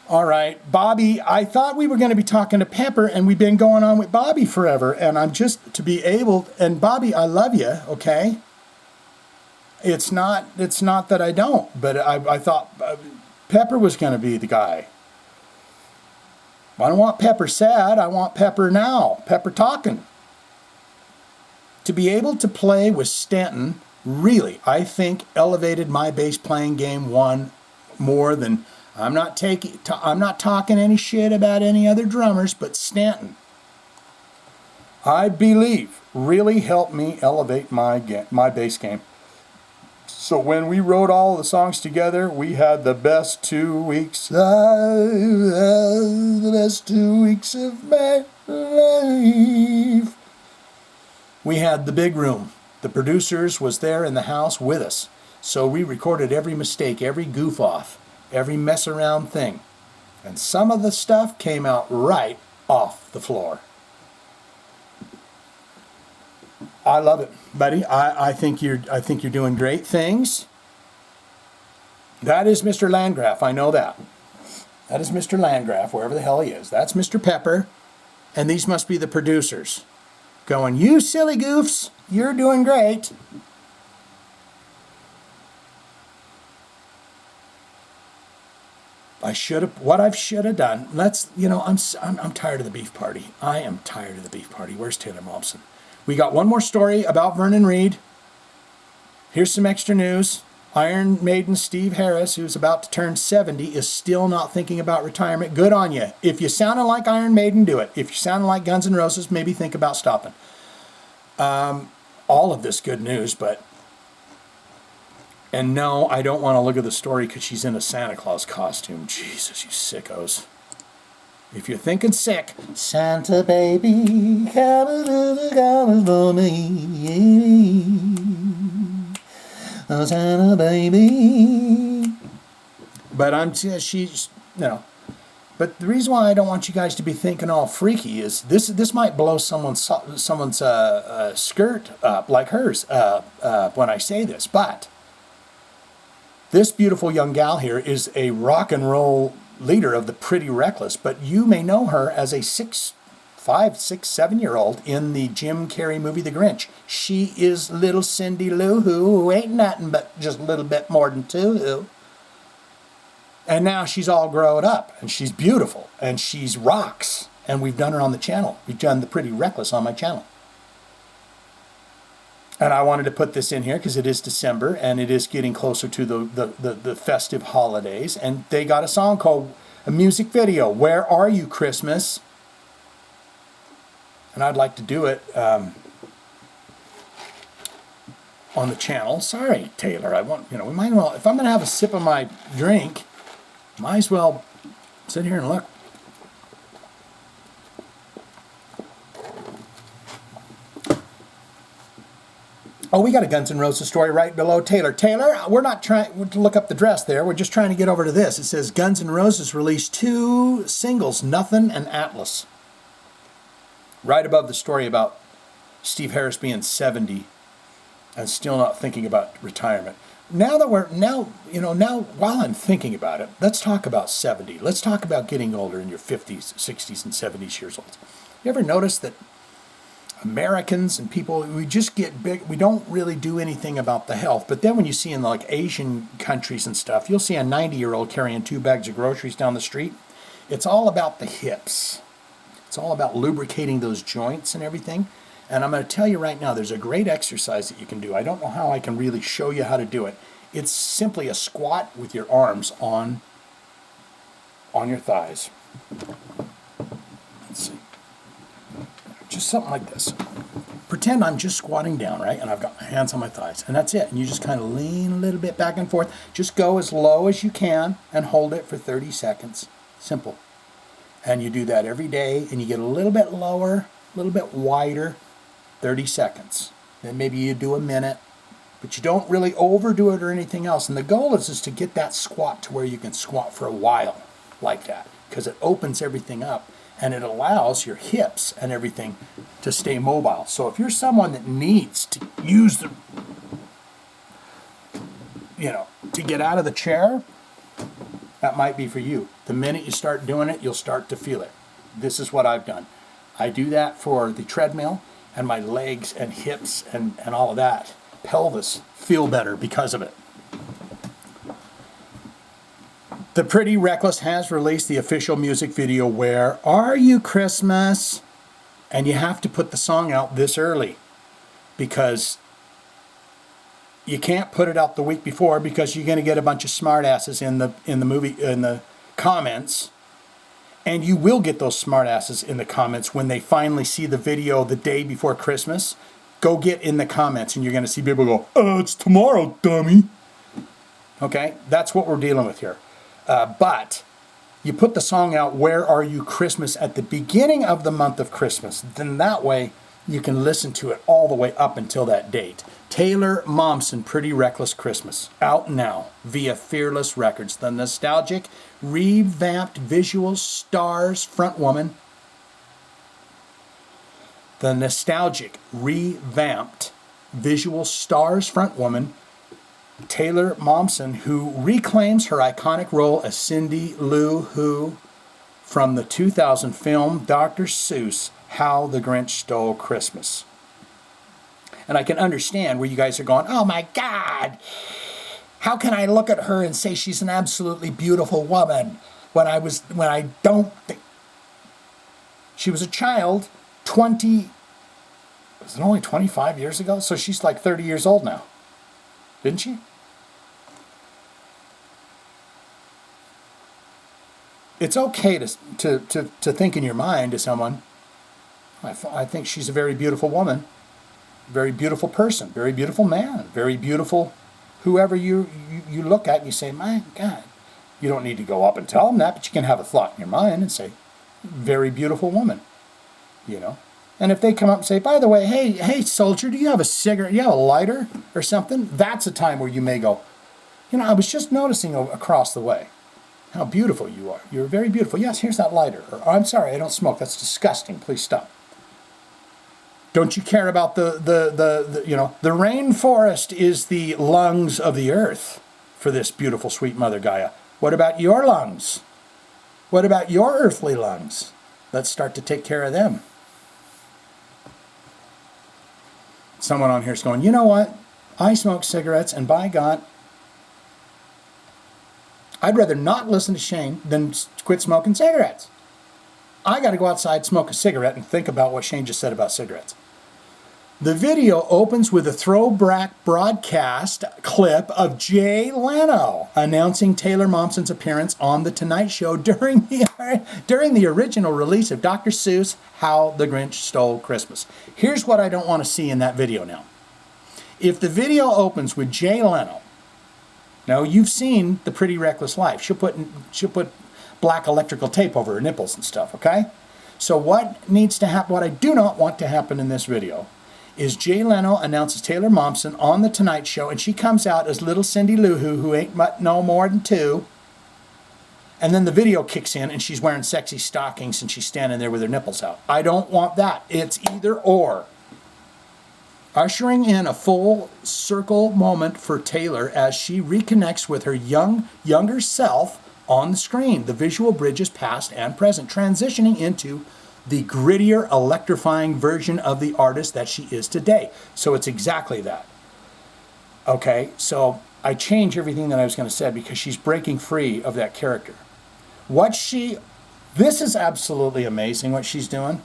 All right, Bobby, I thought we were going to be talking to Pepper, and we've been going on with Bobby forever, and I'm just to be able, and Bobby, I love you, okay? It's not that I don't, but I thought Pepper was going to be the guy. I don't want Pepper sad, I want Pepper now, Pepper talking. To be able to play with Stanton, really, I think elevated my bass playing game one more than, I'm not talking any shit about any other drummers, but Stanton, I believe, really helped me elevate my bass game. So when we wrote all the songs together, we had the best 2 weeks. The best 2 weeks of my life. We had the big room. The producers was there in the house with us. So we recorded every mistake, every goof off, every mess around thing. And some of the stuff came out right off the floor. I love it, buddy. I think you're doing great things. That is Mr. Landgraf. I know that. That is Mr. Landgraf, wherever the hell he is. That's Mr. Pepper. And these must be the producers. Going, you silly goofs, you're doing great. I should have done. I'm tired of the beef party. I am tired of the beef party. Where's Taylor Momsen? We got one more story about Vernon Reid. Here's some extra news. Iron Maiden Steve Harris, who's about to turn 70, is still not thinking about retirement. Good on you. If you sounded like Iron Maiden, do it. If you sounded like Guns N' Roses, maybe think about stopping. All of this good news, but... And no, I don't want to look at the story because she's in a Santa Claus costume. Jesus, you sickos. If you're thinking sick, Santa baby, come for me. Oh, Santa baby. But she's, But the reason why I don't want you guys to be thinking all freaky is this might blow someone's skirt up like hers when I say this. But this beautiful young gal here is a rock and roll leader of the Pretty Reckless, but you may know her as a 7-year-old in the Jim Carrey movie The Grinch. She is little Cindy Lou Who ain't nothing but just a little bit more than two who. And now she's all grown up, and she's beautiful, and she's rocks. And we've done her on the channel. We've done the Pretty Reckless on my channel. And I wanted to put this in here because it is December, and it is getting closer to the festive holidays. And they got a song called, a music video, Where Are You, Christmas? And I'd like to do it on the channel. Sorry, Taylor. We might well, if I'm going to have a sip of my drink, might as well sit here and look. Oh, we got a Guns N' Roses story right below Taylor. Taylor, we're not trying to look up the dress there. We're just trying to get over to this. It says Guns N' Roses released 2 singles, Nothing and Atlas. Right above the story about Steve Harris being 70 and still not thinking about retirement. Now while I'm thinking about it, let's talk about 70. Let's talk about getting older in your 50s, 60s, and 70s years old. You ever notice that Americans and people, we just get big, we don't really do anything about the health. But then when you see in like Asian countries and stuff, you'll see a 90-year-old carrying 2 bags of groceries down the street. It's all about the hips. It's all about lubricating those joints and everything. And I'm going to tell you right now, there's a great exercise that you can do. I don't know how I can really show you how to do it. It's simply a squat with your arms on your thighs. Let's see. Just something like this. Pretend I'm just squatting down, right? And I've got my hands on my thighs. And that's it. And you just kind of lean a little bit back and forth. Just go as low as you can and hold it for 30 seconds. Simple. And you do that every day. And you get a little bit lower, a little bit wider, 30 seconds. Then maybe you do a minute. But you don't really overdo it or anything else. And the goal is to get that squat to where you can squat for a while like that. Because it opens everything up. And it allows your hips and everything to stay mobile. So if you're someone that needs to use to get out of the chair, that might be for you. The minute you start doing it, you'll start to feel it. This is what I've done. I do that for the treadmill, and my legs and hips and all of that, pelvis, feel better because of it. The Pretty Reckless has released the official music video, Where Are You, Christmas? And you have to put the song out this early because you can't put it out the week before because you're going to get a bunch of smartasses in the comments. And you will get those smartasses in the comments when they finally see the video the day before Christmas. Go get in the comments and you're going to see people go, "Oh, it's tomorrow, dummy." Okay, that's what we're dealing with here. But you put the song out, Where Are You, Christmas, at the beginning of the month of Christmas. Then that way you can listen to it all the way up until that date. Taylor Momsen, Pretty Reckless Christmas, out now via Fearless Records. The nostalgic, revamped visual stars frontwoman. The nostalgic, revamped visual stars frontwoman, Taylor Momsen, who reclaims her iconic role as Cindy Lou Who from the 2000 film Dr. Seuss, How the Grinch Stole Christmas. And I can understand where you guys are going, "Oh my God, how can I look at her and say she's an absolutely beautiful woman when I don't think..." She was a child was it only 25 years ago? So she's like 30 years old now. Didn't she? It's okay to think in your mind to someone, I think she's a very beautiful woman, very beautiful person, very beautiful man, very beautiful whoever you look at and you say, "My God." You don't need to go up and tell them that, but you can have a thought in your mind and say, "Very beautiful woman," And if they come up and say, "By the way, hey, soldier, do you have a cigarette? Do you have a lighter or something?" That's a time where you may go, "I was just noticing across the way how beautiful you are. You're very beautiful. Yes, here's that lighter." Or, "I'm sorry, I don't smoke. That's disgusting. Please stop." Don't you care about the rainforest is the lungs of the earth for this beautiful, sweet Mother Gaia. What about your lungs? What about your earthly lungs? Let's start to take care of them. Someone on here is going, you know what? I smoke cigarettes, and by God, I'd rather not listen to Shane than quit smoking cigarettes. I got to go outside, smoke a cigarette, and think about what Shane just said about cigarettes. The video opens with a throwback broadcast clip of Jay Leno announcing Taylor Momsen's appearance on The Tonight Show during the original release of Dr. Seuss' How the Grinch Stole Christmas. Here's what I don't want to see in that video now. If the video opens with Jay Leno, now you've seen The Pretty Reckless Life. She'll put black electrical tape over her nipples and stuff, okay? So what needs to happen, what I do not want to happen in this video is Jay Leno announces Taylor Momsen on The Tonight Show, and she comes out as little Cindy Lou Who, who ain't no more than 2. And then the video kicks in, and she's wearing sexy stockings, and she's standing there with her nipples out. I don't want that. It's either or. Ushering in a full circle moment for Taylor as she reconnects with her younger self on the screen. The visual bridges past and present, transitioning into the grittier, electrifying version of the artist that she is today. So it's exactly that. Okay, so I change everything that I was going to say because she's breaking free of that character. This is absolutely amazing what she's doing.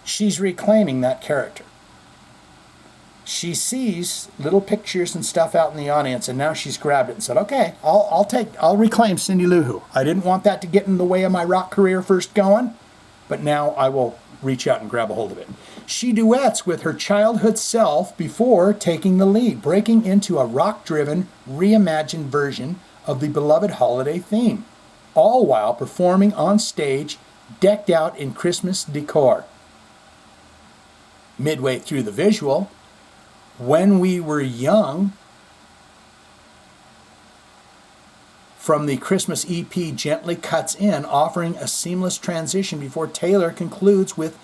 She's reclaiming that character. She sees little pictures and stuff out in the audience, and now she's grabbed it and said, okay, I'll reclaim Cindy Lou Who. I didn't want that to get in the way of my rock career first going, but now I will reach out and grab a hold of it. She duets with her childhood self before taking the lead, breaking into a rock-driven, reimagined version of the beloved holiday theme, all while performing on stage, decked out in Christmas decor. Midway through the visual, When We Were Young, from the Christmas EP, gently cuts in, offering a seamless transition before Taylor concludes with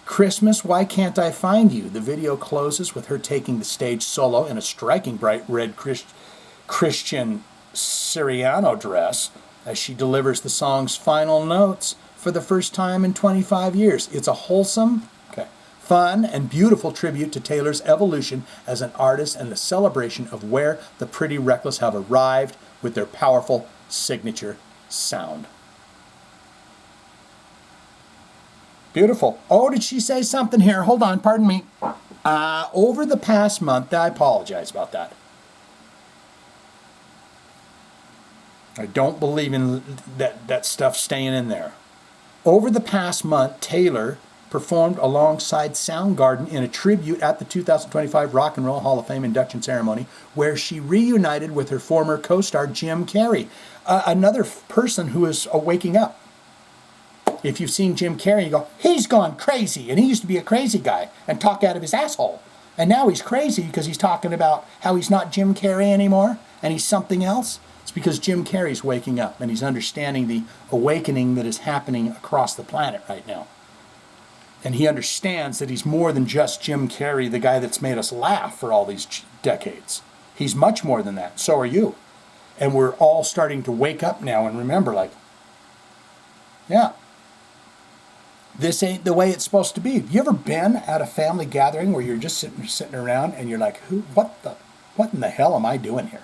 Christmas, Why Can't I Find You? The video closes with her taking the stage solo in a striking bright red Christian Siriano dress as she delivers the song's final notes for the first time in 25 years. It's a wholesome, fun, and beautiful tribute to Taylor's evolution as an artist and the celebration of where the Pretty Reckless have arrived with their powerful signature sound. Beautiful. Oh, did she say something here? Hold on, pardon me. Over the past month, I apologize about that. I don't believe in that stuff staying in there. Over the past month, Taylor performed alongside Soundgarden in a tribute at the 2025 Rock and Roll Hall of Fame induction ceremony, where she reunited with her former co-star Jim Carrey, another person who is waking up. If you've seen Jim Carrey, you go, he's gone crazy, and he used to be a crazy guy and talk out of his asshole. And now he's crazy because he's talking about how he's not Jim Carrey anymore, and he's something else. It's because Jim Carrey's waking up, and he's understanding the awakening that is happening across the planet right now. And he understands that he's more than just Jim Carrey, the guy that's made us laugh for all these decades. He's much more than that. So are you. And we're all starting to wake up now and remember, like, yeah, this ain't the way it's supposed to be. You ever been at a family gathering where you're just sitting around and you're like, what in the hell am I doing here?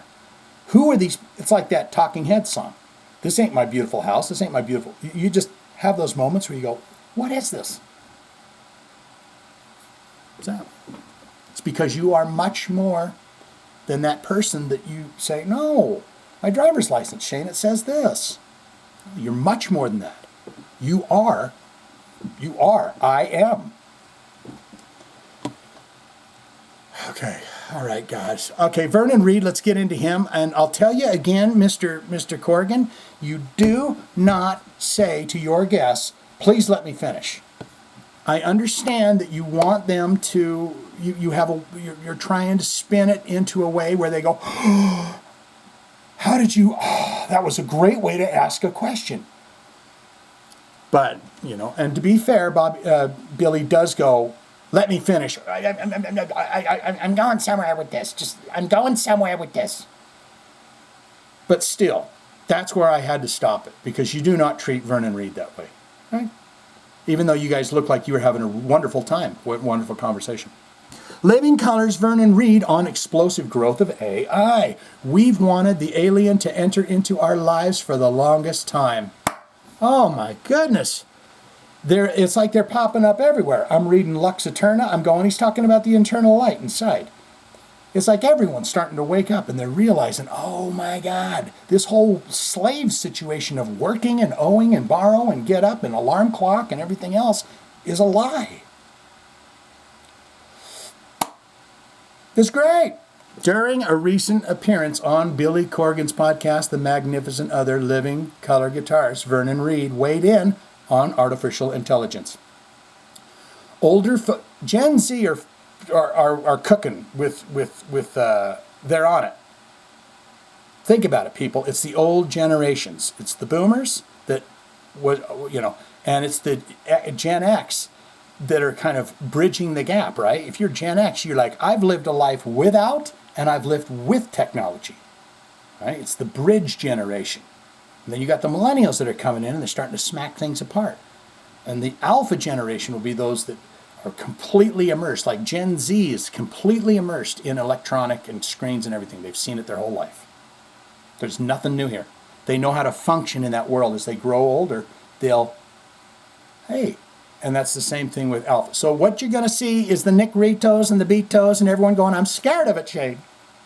Who are these? It's like that Talking Heads song. This ain't my beautiful house. This ain't my beautiful. You just have those moments where you go, what is this? That? It's because you are much more than that person that you say, no, my driver's license, Shane, it says this. You're much more than that. You are, I am. Okay, all right, guys. Okay, Vernon Reid, let's get into him. And I'll tell you again, Mr. Corrigan, you do not say to your guests, please let me finish. I understand that you want them to, you're trying to spin it into a way where they go, oh, how did you, oh, that was a great way to ask a question. But, and to be fair, Billy does go, let me finish. I'm going somewhere with this. I'm going somewhere with this. But still, That's where I had to stop it, because you do not treat Vernon Reid that way, right? Even though you guys look like you were having a wonderful time, wonderful conversation. Living Colors, Vernon Reid on explosive growth of AI. We've wanted the alien to enter into our lives for the longest time. Oh my goodness. It's like they're popping up everywhere. I'm reading Lux Eterna. I'm going, he's talking about the internal light inside. It's like everyone's starting to wake up and they're realizing, oh my God, this whole slave situation of working and owing and borrow and get up and alarm clock and everything else is a lie. It's great. During a recent appearance on Billy Corgan's podcast, The Magnificent Other Living Color Guitars, Vernon Reid weighed in on artificial intelligence. Gen Z are cooking with they're on it. Think about it, people. It's the old generations. It's the boomers that and it's the Gen X that are kind of bridging the gap, right? If you're Gen X, you're like, I've lived a life without and I've lived with technology, right? It's the bridge generation. And then you got the millennials that are coming in and they're starting to smack things apart. And the alpha generation will be those that are completely immersed, like Gen Z is completely immersed in electronic and screens and everything. They've seen it their whole life. There's nothing new here. They know how to function in that world. As they grow older, and that's the same thing with alpha. So what you're going to see is the Nick Ritos and the Beatos and everyone going, I'm scared of it, Shane.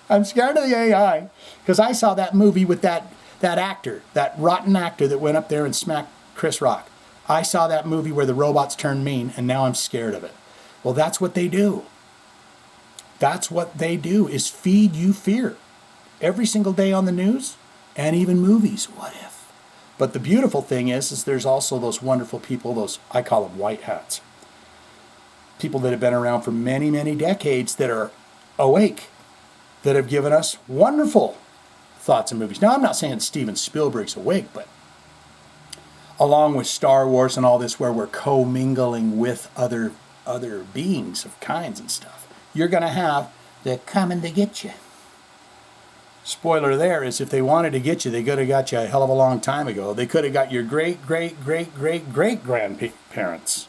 I'm scared of the AI. Because I saw that movie with that actor, that rotten actor that went up there and smacked Chris Rock. I saw that movie where the robots turned mean, and now I'm scared of it. Well, that's what they do. That's what they do, is feed you fear. Every single day on the news, and even movies, what if? But the beautiful thing is there's also those wonderful people, those, I call them white hats. People that have been around for many, many decades that are awake, that have given us wonderful thoughts and movies. Now, I'm not saying Steven Spielberg's awake, but along with Star Wars and all this, where we're co-mingling with other beings of kinds and stuff, you're going to have they're coming to get you. Spoiler there is, if they wanted to get you, they could have got you a hell of a long time ago. They could have got your great-great-great-great-great-grandparents.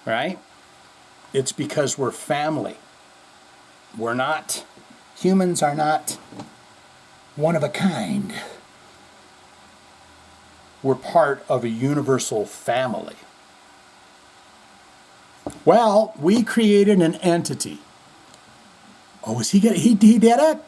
Right? It's because we're family. Humans are not one of a kind. We're part of a universal family. Well, we created an entity. Oh, he did it?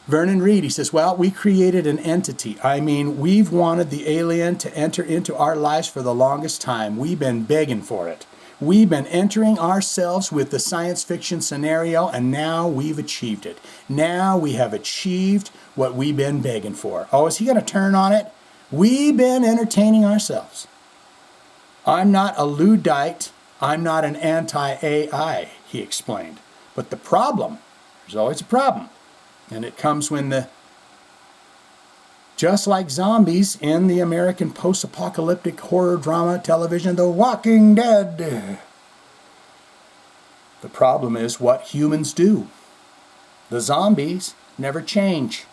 Vernon Reid, he says, well, we created an entity. I mean, we've wanted the alien to enter into our lives for the longest time. We've been begging for it. We've been entering ourselves with the science fiction scenario, and now we've achieved it. Now we have achieved what we've been begging for. Oh, is he going to turn on it? We've been entertaining ourselves. I'm not a Luddite. I'm not an anti-AI, he explained. But the problem, there's always a problem. And it comes when just like zombies in the American post-apocalyptic horror drama television, The Walking Dead. The problem is what humans do. The zombies never change.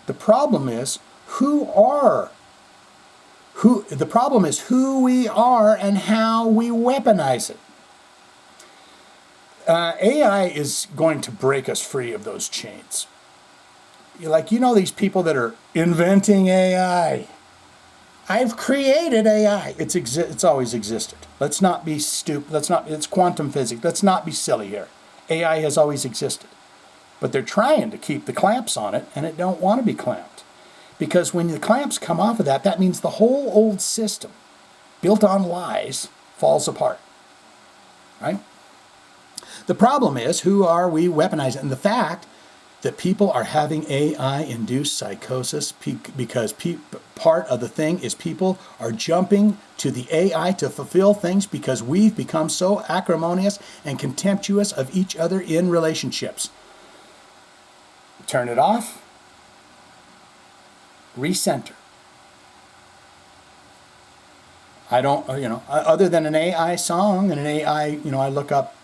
The problem is who we are and how we weaponize it. AI is going to break us free of those chains. These people that are inventing AI. I've created AI. It's always existed. Let's not be stupid. It's quantum physics. Let's not be silly here. AI has always existed. But they're trying to keep the clamps on it, and it don't want to be clamped. Because when the clamps come off of that, that means the whole old system, built on lies, falls apart. Right? The problem is, who are we weaponizing? And the fact that people are having AI-induced psychosis because part of the thing is people are jumping to the AI to fulfill things because we've become so acrimonious and contemptuous of each other in relationships. Turn it off. Recenter. I don't, other than an AI song and an AI, I look up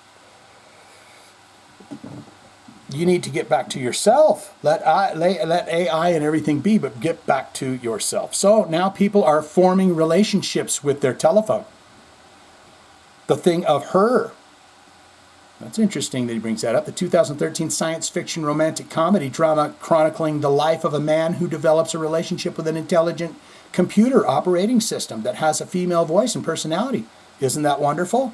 You need to get back to yourself. Let AI and everything be, but get back to yourself. So now people are forming relationships with their telephone. The thing of her. That's interesting that he brings that up. The 2013 science fiction romantic comedy drama chronicling the life of a man who develops a relationship with an intelligent computer operating system that has a female voice and personality. Isn't that wonderful?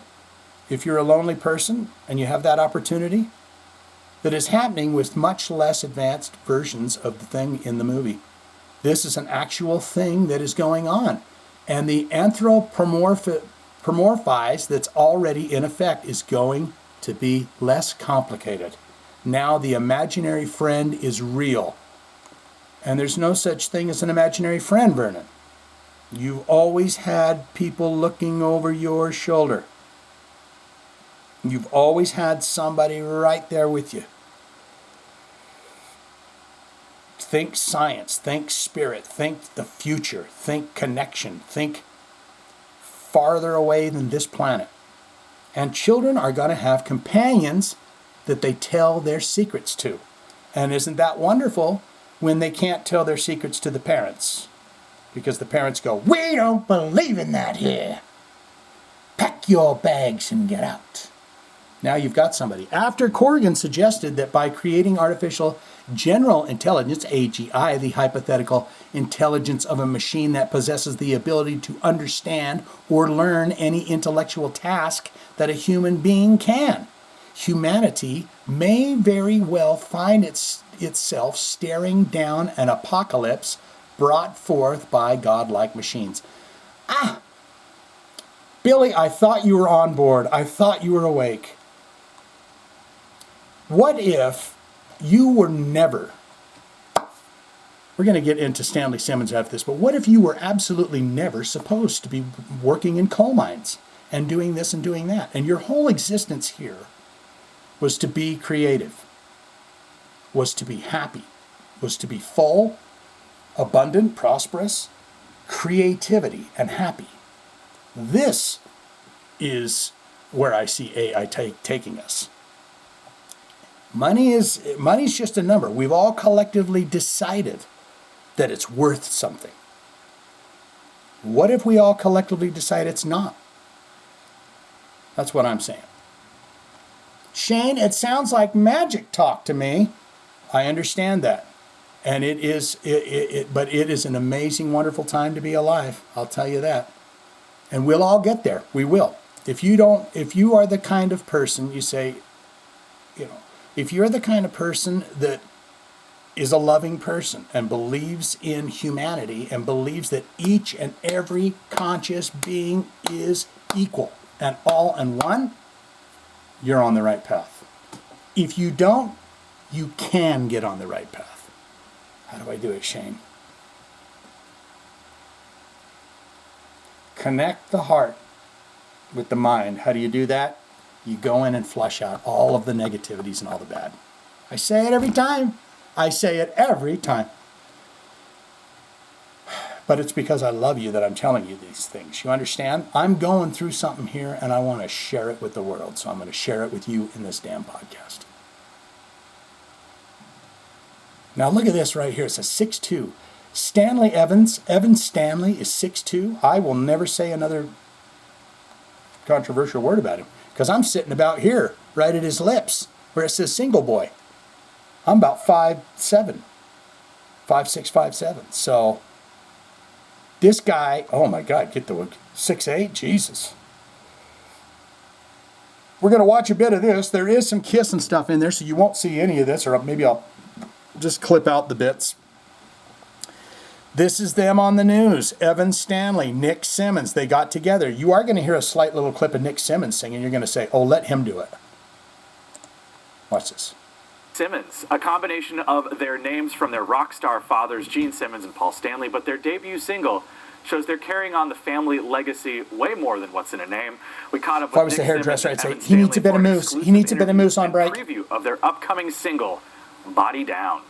If you're a lonely person and you have that opportunity, that is happening with much less advanced versions of the thing in the movie. This is an actual thing that is going on. And the anthropomorphize that's already in effect is going to be less complicated. Now the imaginary friend is real. And there's no such thing as an imaginary friend, Vernon. You've always had people looking over your shoulder. You've always had somebody right there with you. Think science, think spirit, think the future, think connection, think farther away than this planet. And children are going to have companions that they tell their secrets to. And isn't that wonderful when they can't tell their secrets to the parents? Because the parents go, "We don't believe in that here. Pack your bags and get out." Now you've got somebody. After Corrigan suggested that by creating artificial general intelligence, AGI, the hypothetical intelligence of a machine that possesses the ability to understand or learn any intellectual task that a human being can, humanity may very well find itself staring down an apocalypse brought forth by godlike machines. Billy, I thought you were on board. I thought you were awake. What if you were never, we're going to get into Stanley Simmons after this, but what if you were absolutely never supposed to be working in coal mines and doing this and doing that, and your whole existence here was to be creative, was to be happy, was to be full, abundant, prosperous, creativity, and happy? This is where I see AI taking us. Money's just a number. We've all collectively decided that it's worth something. What if we all collectively decide it's not? That's what I'm saying. Shane, it sounds like magic talk to me. I understand that. And it is, but it is an amazing, wonderful time to be alive. I'll tell you that. And we'll all get there. We will. If you are the kind of person, you say, if you're the kind of person that is a loving person and believes in humanity and believes that each and every conscious being is equal and all and one, you're on the right path. If you don't, you can get on the right path. How do I do it, Shane? Connect the heart with the mind. How do you do that? You go in and flush out all of the negativities and all the bad. I say it every time. I say it every time. But it's because I love you that I'm telling you these things. You understand? I'm going through something here and I want to share it with the world. So I'm going to share it with you in this damn podcast. Now look at this right here. It says 6'2". Stanley Evans Stanley is 6'2". I will never say another controversial word about him. Because I'm sitting about here, right at his lips, where it says single boy. I'm about 5'7", 5'6", 5'7". So this guy, oh my God, get the 6'8", Jesus. We're going to watch a bit of this. There is some kiss and stuff in there, so you won't see any of this, or maybe I'll just clip out the bits. This is them on the news. Evan Stanley, Nick Simmons, they got together. You are going to hear a slight little clip of Nick Simmons singing. You're going to say, oh, let him do it. Watch this. Simmons, a combination of their names from their rock star fathers, Gene Simmons and Paul Stanley, but their debut single shows they're carrying on the family legacy way more than what's in a name. We caught up with If I was the hairdresser, I'd say, he needs a bit of mousse. He needs a bit of mousse on break. Preview of their upcoming single, Body Down.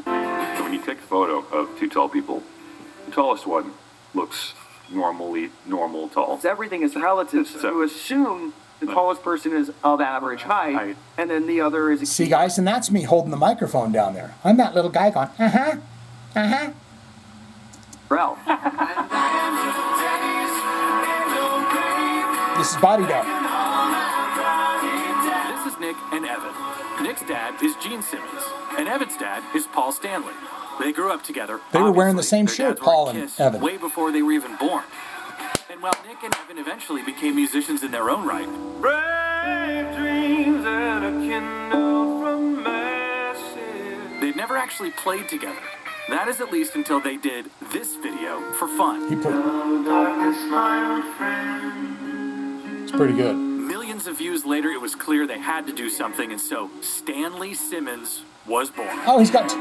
When you take a photo of two tall people, the tallest one looks normal tall. Everything is relative, so to assume The tallest person is of average height, and then the other is... See, guys, and that's me holding the microphone down there. I'm that little guy going, Ralph. This is Body Doubt. This is Nick and Evan. Nick's dad is Gene Simmons, and Evan's dad is Paul Stanley. They grew up together. They were wearing the Obviously, same their shirt, dads were Paul at and Kiss Evan. way before they were even born. And while Nick and Evan eventually became musicians in their own right, Brave dreams and a kindle from masses. they'd never actually played together. That is at least until they did this video for fun. He put, Darkest my old friend. it's pretty good. Millions of views later, it was clear they had to do something, and so Stanley Simmons was born. Oh, he's got...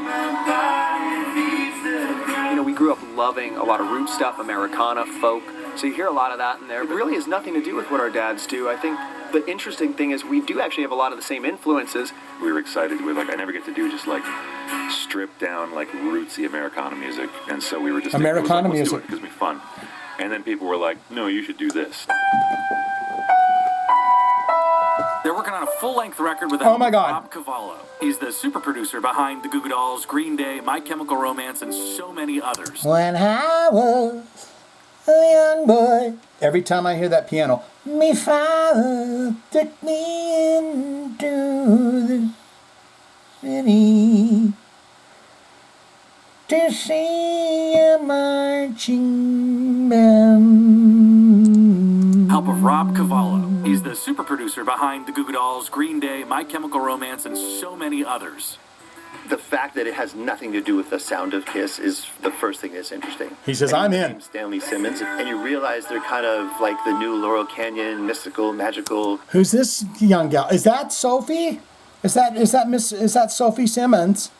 You know, we grew up loving a lot of root stuff, Americana, folk. So you hear a lot of that in there. It really has nothing to do with what our dads do. I think the interesting thing is we do actually have a lot of the same influences. We were excited. We were like, I never get to do just like stripped down, like rootsy Americana music. And so we were just Americana let's do music. it because it'd be fun. And then people were like, no, you should do this. They're working on a full-length record with Oh my God. Rob Cavallo. He's the super producer behind the Goo Goo Dolls, Green Day, My Chemical Romance, and so many others. When I was a young boy. Every time I hear that piano, me father took me into the city to see a marching band. Help of Rob Cavallo. He's the super producer behind the Goo Goo Dolls, Green Day, My Chemical Romance, and so many others. The fact that it has nothing to do with the sound of Kiss is the first thing that's interesting. He says, And I'm the in. name Stanley Simmons, and you realize they're kind of like the new Laurel Canyon, mystical, magical. Who's this young gal? Is that Sophie? Is that Sophie Simmons?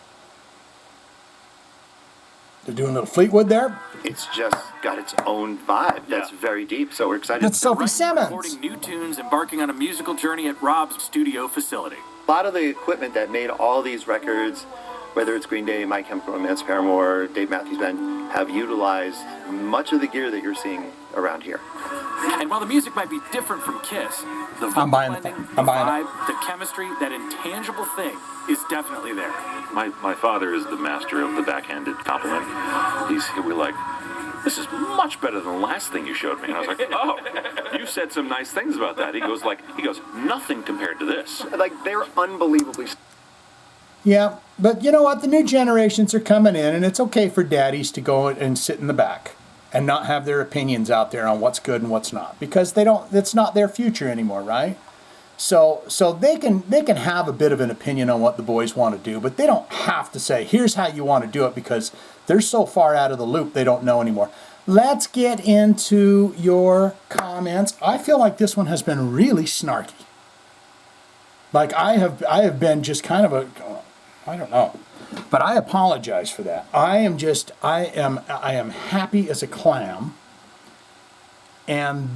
They're doing a little Fleetwood there. It's just got its own vibe that's very deep. So we're excited. That's Sophie Writing and Simmons. recording new tunes, embarking on a musical journey at Rob's studio facility. A lot of the equipment that made all these records, whether it's Green Day, My Chemical Romance, Paramore, Dave Matthews Band, have utilized much of the gear that you're seeing around here. And while the music might be different from Kiss, the I'm vocal buying the blending, thing. the I'm buying vibe, the chemistry, that intangible thing is definitely there. My father is the master of the backhanded compliment. We're like, this is much better than the last thing you showed me. And I was like, oh, you said some nice things about that. He goes, nothing compared to this. Like, they're unbelievably. Yeah, but you know what? The new generations are coming in, and it's okay for daddies to go and sit in the back and not have their opinions out there on what's good and what's not, because they don't. It's not their future anymore, right? So they can have a bit of an opinion on what the boys want to do, but they don't have to say, here's how you want to do it, because they're so far out of the loop they don't know anymore. Let's get into your comments. I feel like this one has been really snarky. Like I have been just kind of I don't know. But I apologize for that. I am happy as a clam. And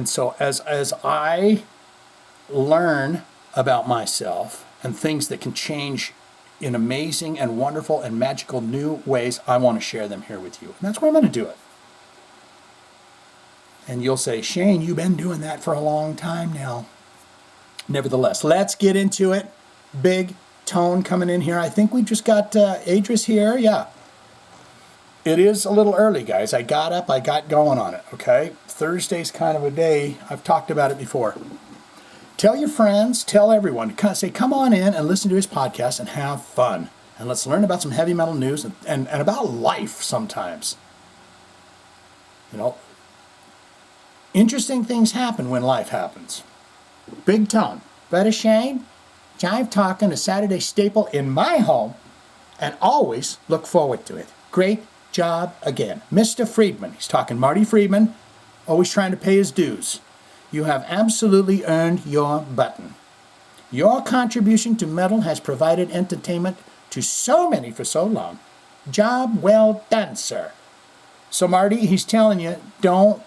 so as I learn about myself and things that can change in amazing and wonderful and magical new ways, I want to share them here with you. And that's why I'm going to do it. And you'll say, Shane, you've been doing that for a long time now. Nevertheless, let's get into it. Big Tone coming in here. I think we just got Adris here. Yeah. It is a little early, guys. I got up, I got going on it, okay? Thursday's kind of a day. I've talked about it before. Tell your friends, tell everyone. Say, come on in and listen to his podcast and have fun. And let's learn about some heavy metal news and about life sometimes. You know, interesting things happen when life happens. Big Tone. But Shane, Jive Talkin, a Saturday staple in my home, and always look forward to it. Great job again. Mr. Friedman, he's talking Marty Friedman, always trying to pay his dues. You have absolutely earned your button. Your contribution to metal has provided entertainment to so many for so long. Job well done, sir. So Marty, he's telling you, don't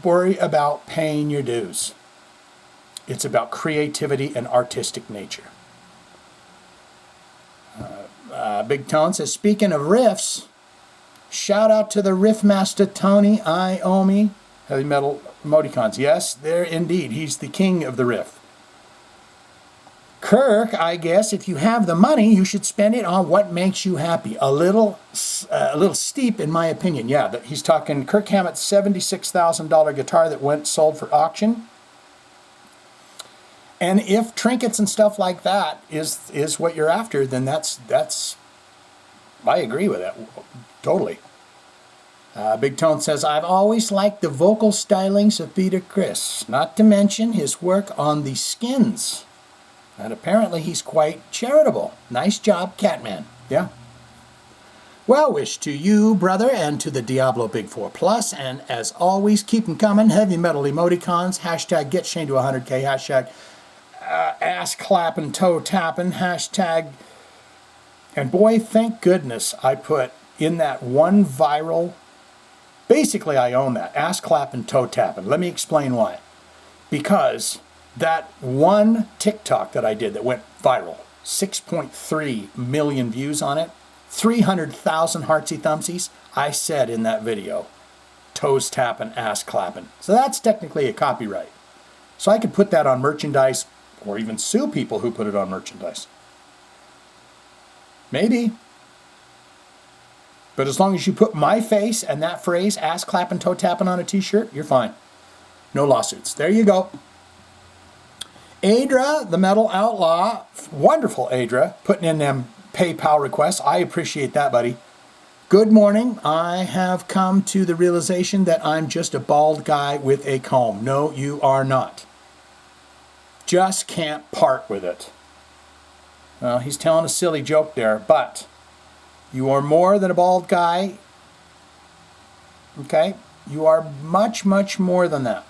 worry about paying your dues. It's about creativity and artistic nature. Big Tone says, speaking of riffs, shout out to the riff master Tony Iommi. Heavy metal emoticons. Yes, there indeed. He's the king of the riff. Kirk, I guess if you have the money, you should spend it on what makes you happy. A little steep, in my opinion. Yeah, he's talking Kirk Hammett's $76,000 guitar that sold for auction. And if trinkets and stuff like that is what you're after, then that's I agree with that totally. Big Tone says, I've always liked the vocal stylings of Peter Criss, not to mention his work on the skins. And apparently he's quite charitable. Nice job, Catman. Yeah. Well wish to you, brother, and to the Diablo Big 4 Plus. And as always, keep them coming. Heavy metal emoticons. Hashtag get Shane to 100K. Hashtag ass clapping, toe tapping. Hashtag. And boy, thank goodness I put in that one viral. Basically, I own that. Ass clapping, toe tapping. Let me explain why. Because that one TikTok that I did that went viral, 6.3 million views on it, 300,000 heartsy thumbsies, I said in that video, toes tapping, ass clapping. So that's technically a copyright. So I could put that on merchandise or even sue people who put it on merchandise. Maybe. But as long as you put my face and that phrase, ass clapping, toe tapping on a t-shirt, you're fine. No lawsuits. There you go. Adra, the Metal Outlaw, wonderful Adra, putting in them PayPal requests. I appreciate that, buddy. Good morning. I have come to the realization that I'm just a bald guy with a comb. No, you are not. Just can't part with it. Well, he's telling a silly joke there, but you are more than a bald guy. Okay? You are much, much more than that.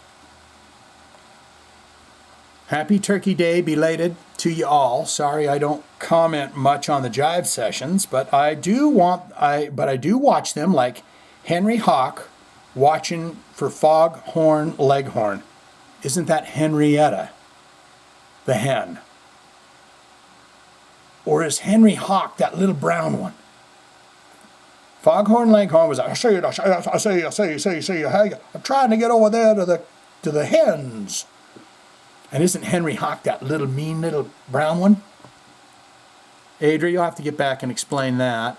Happy Turkey Day, belated to you all. Sorry I don't comment much on the Jive sessions, but I do watch them like Henry Hawk watching for Foghorn Leghorn. Isn't that Henrietta, the hen? Or is Henry Hawk that little brown one? Foghorn Leghorn was, I see you. I'm trying to get over there to the hens. And isn't Henry Hawk that little mean little brown one? Adria, you'll have to get back and explain that.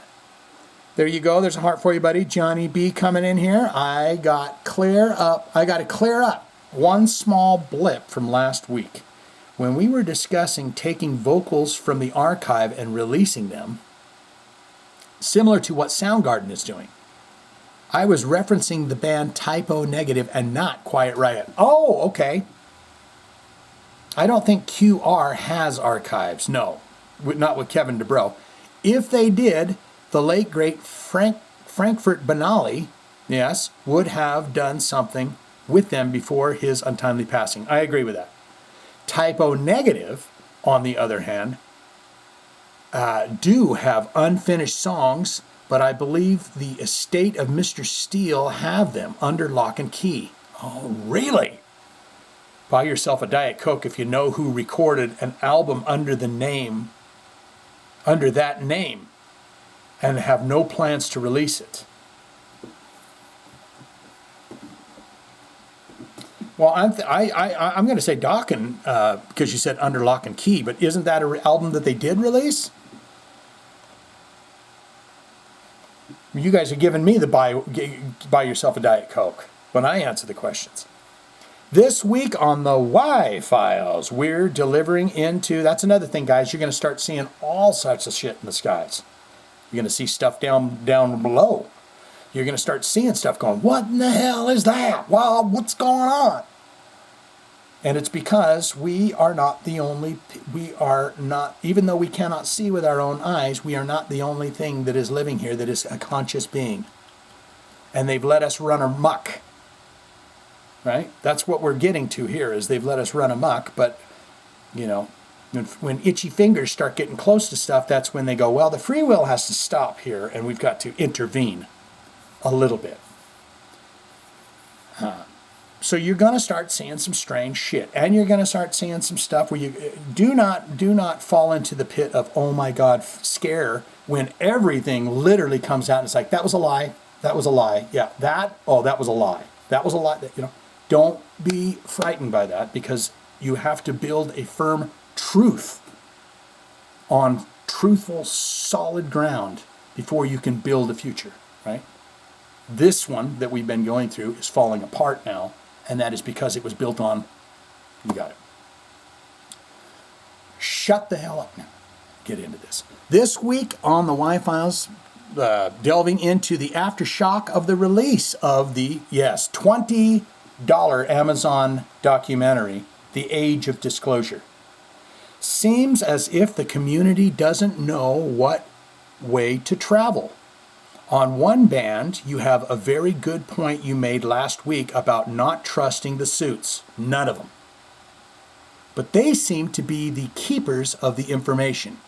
There you go. There's a heart for you, buddy. Johnny B coming in here. I got to clear up one small blip from last week. When we were discussing taking vocals from the archive and releasing them, similar to what Soundgarden is doing, I was referencing the band Typo Negative and not Quiet Riot. Oh, okay. I don't think QR has archives. No, not with Kevin DeBro. If they did, the late, great Frankfurt Banali, yes, would have done something with them before his untimely passing. I agree with that. Typo Negative, on the other hand, do have unfinished songs, but I believe the estate of Mr. Steele have them under lock and key. Oh, really? Buy yourself a Diet Coke if you know who recorded an album under that name, and have no plans to release it. Well, I'm going to say Dokken because you said under lock and key, but isn't that an album that they did release? You guys are giving me the buy yourself a Diet Coke when I answer the questions. This week on the Y-Files, we're delivering into, that's another thing, guys, you're going to start seeing all sorts of shit in the skies. You're going to see stuff down below. You're going to start seeing stuff going, what in the hell is that? Wow, what's going on? And it's because we are not, even though we cannot see with our own eyes, we are not the only thing that is living here that is a conscious being. And they've let us run amok. Right? That's what we're getting to here, is they've let us run amok, but, you know, when itchy fingers start getting close to stuff, that's when they go, well, the free will has to stop here, and we've got to intervene a little bit. So you're going to start seeing some strange shit, and you're going to start seeing some stuff where you do not fall into the pit of, oh my God, scare, when everything literally comes out and it's like, that was a lie, yeah, that was a lie. That was a lot that, don't be frightened by that, because you have to build a firm truth on truthful, solid ground before you can build a future, right? This one that we've been going through is falling apart now, and that is because it was built on, you got it. Shut the hell up now. Get into this. This week on the Y-Files, delving into the aftershock of the release of the, yes, $20 Amazon documentary, The Age of Disclosure. Seems as if the community doesn't know what way to travel. On one band, you have a very good point you made last week about not trusting the suits. None of them. But they seem to be the keepers of the information.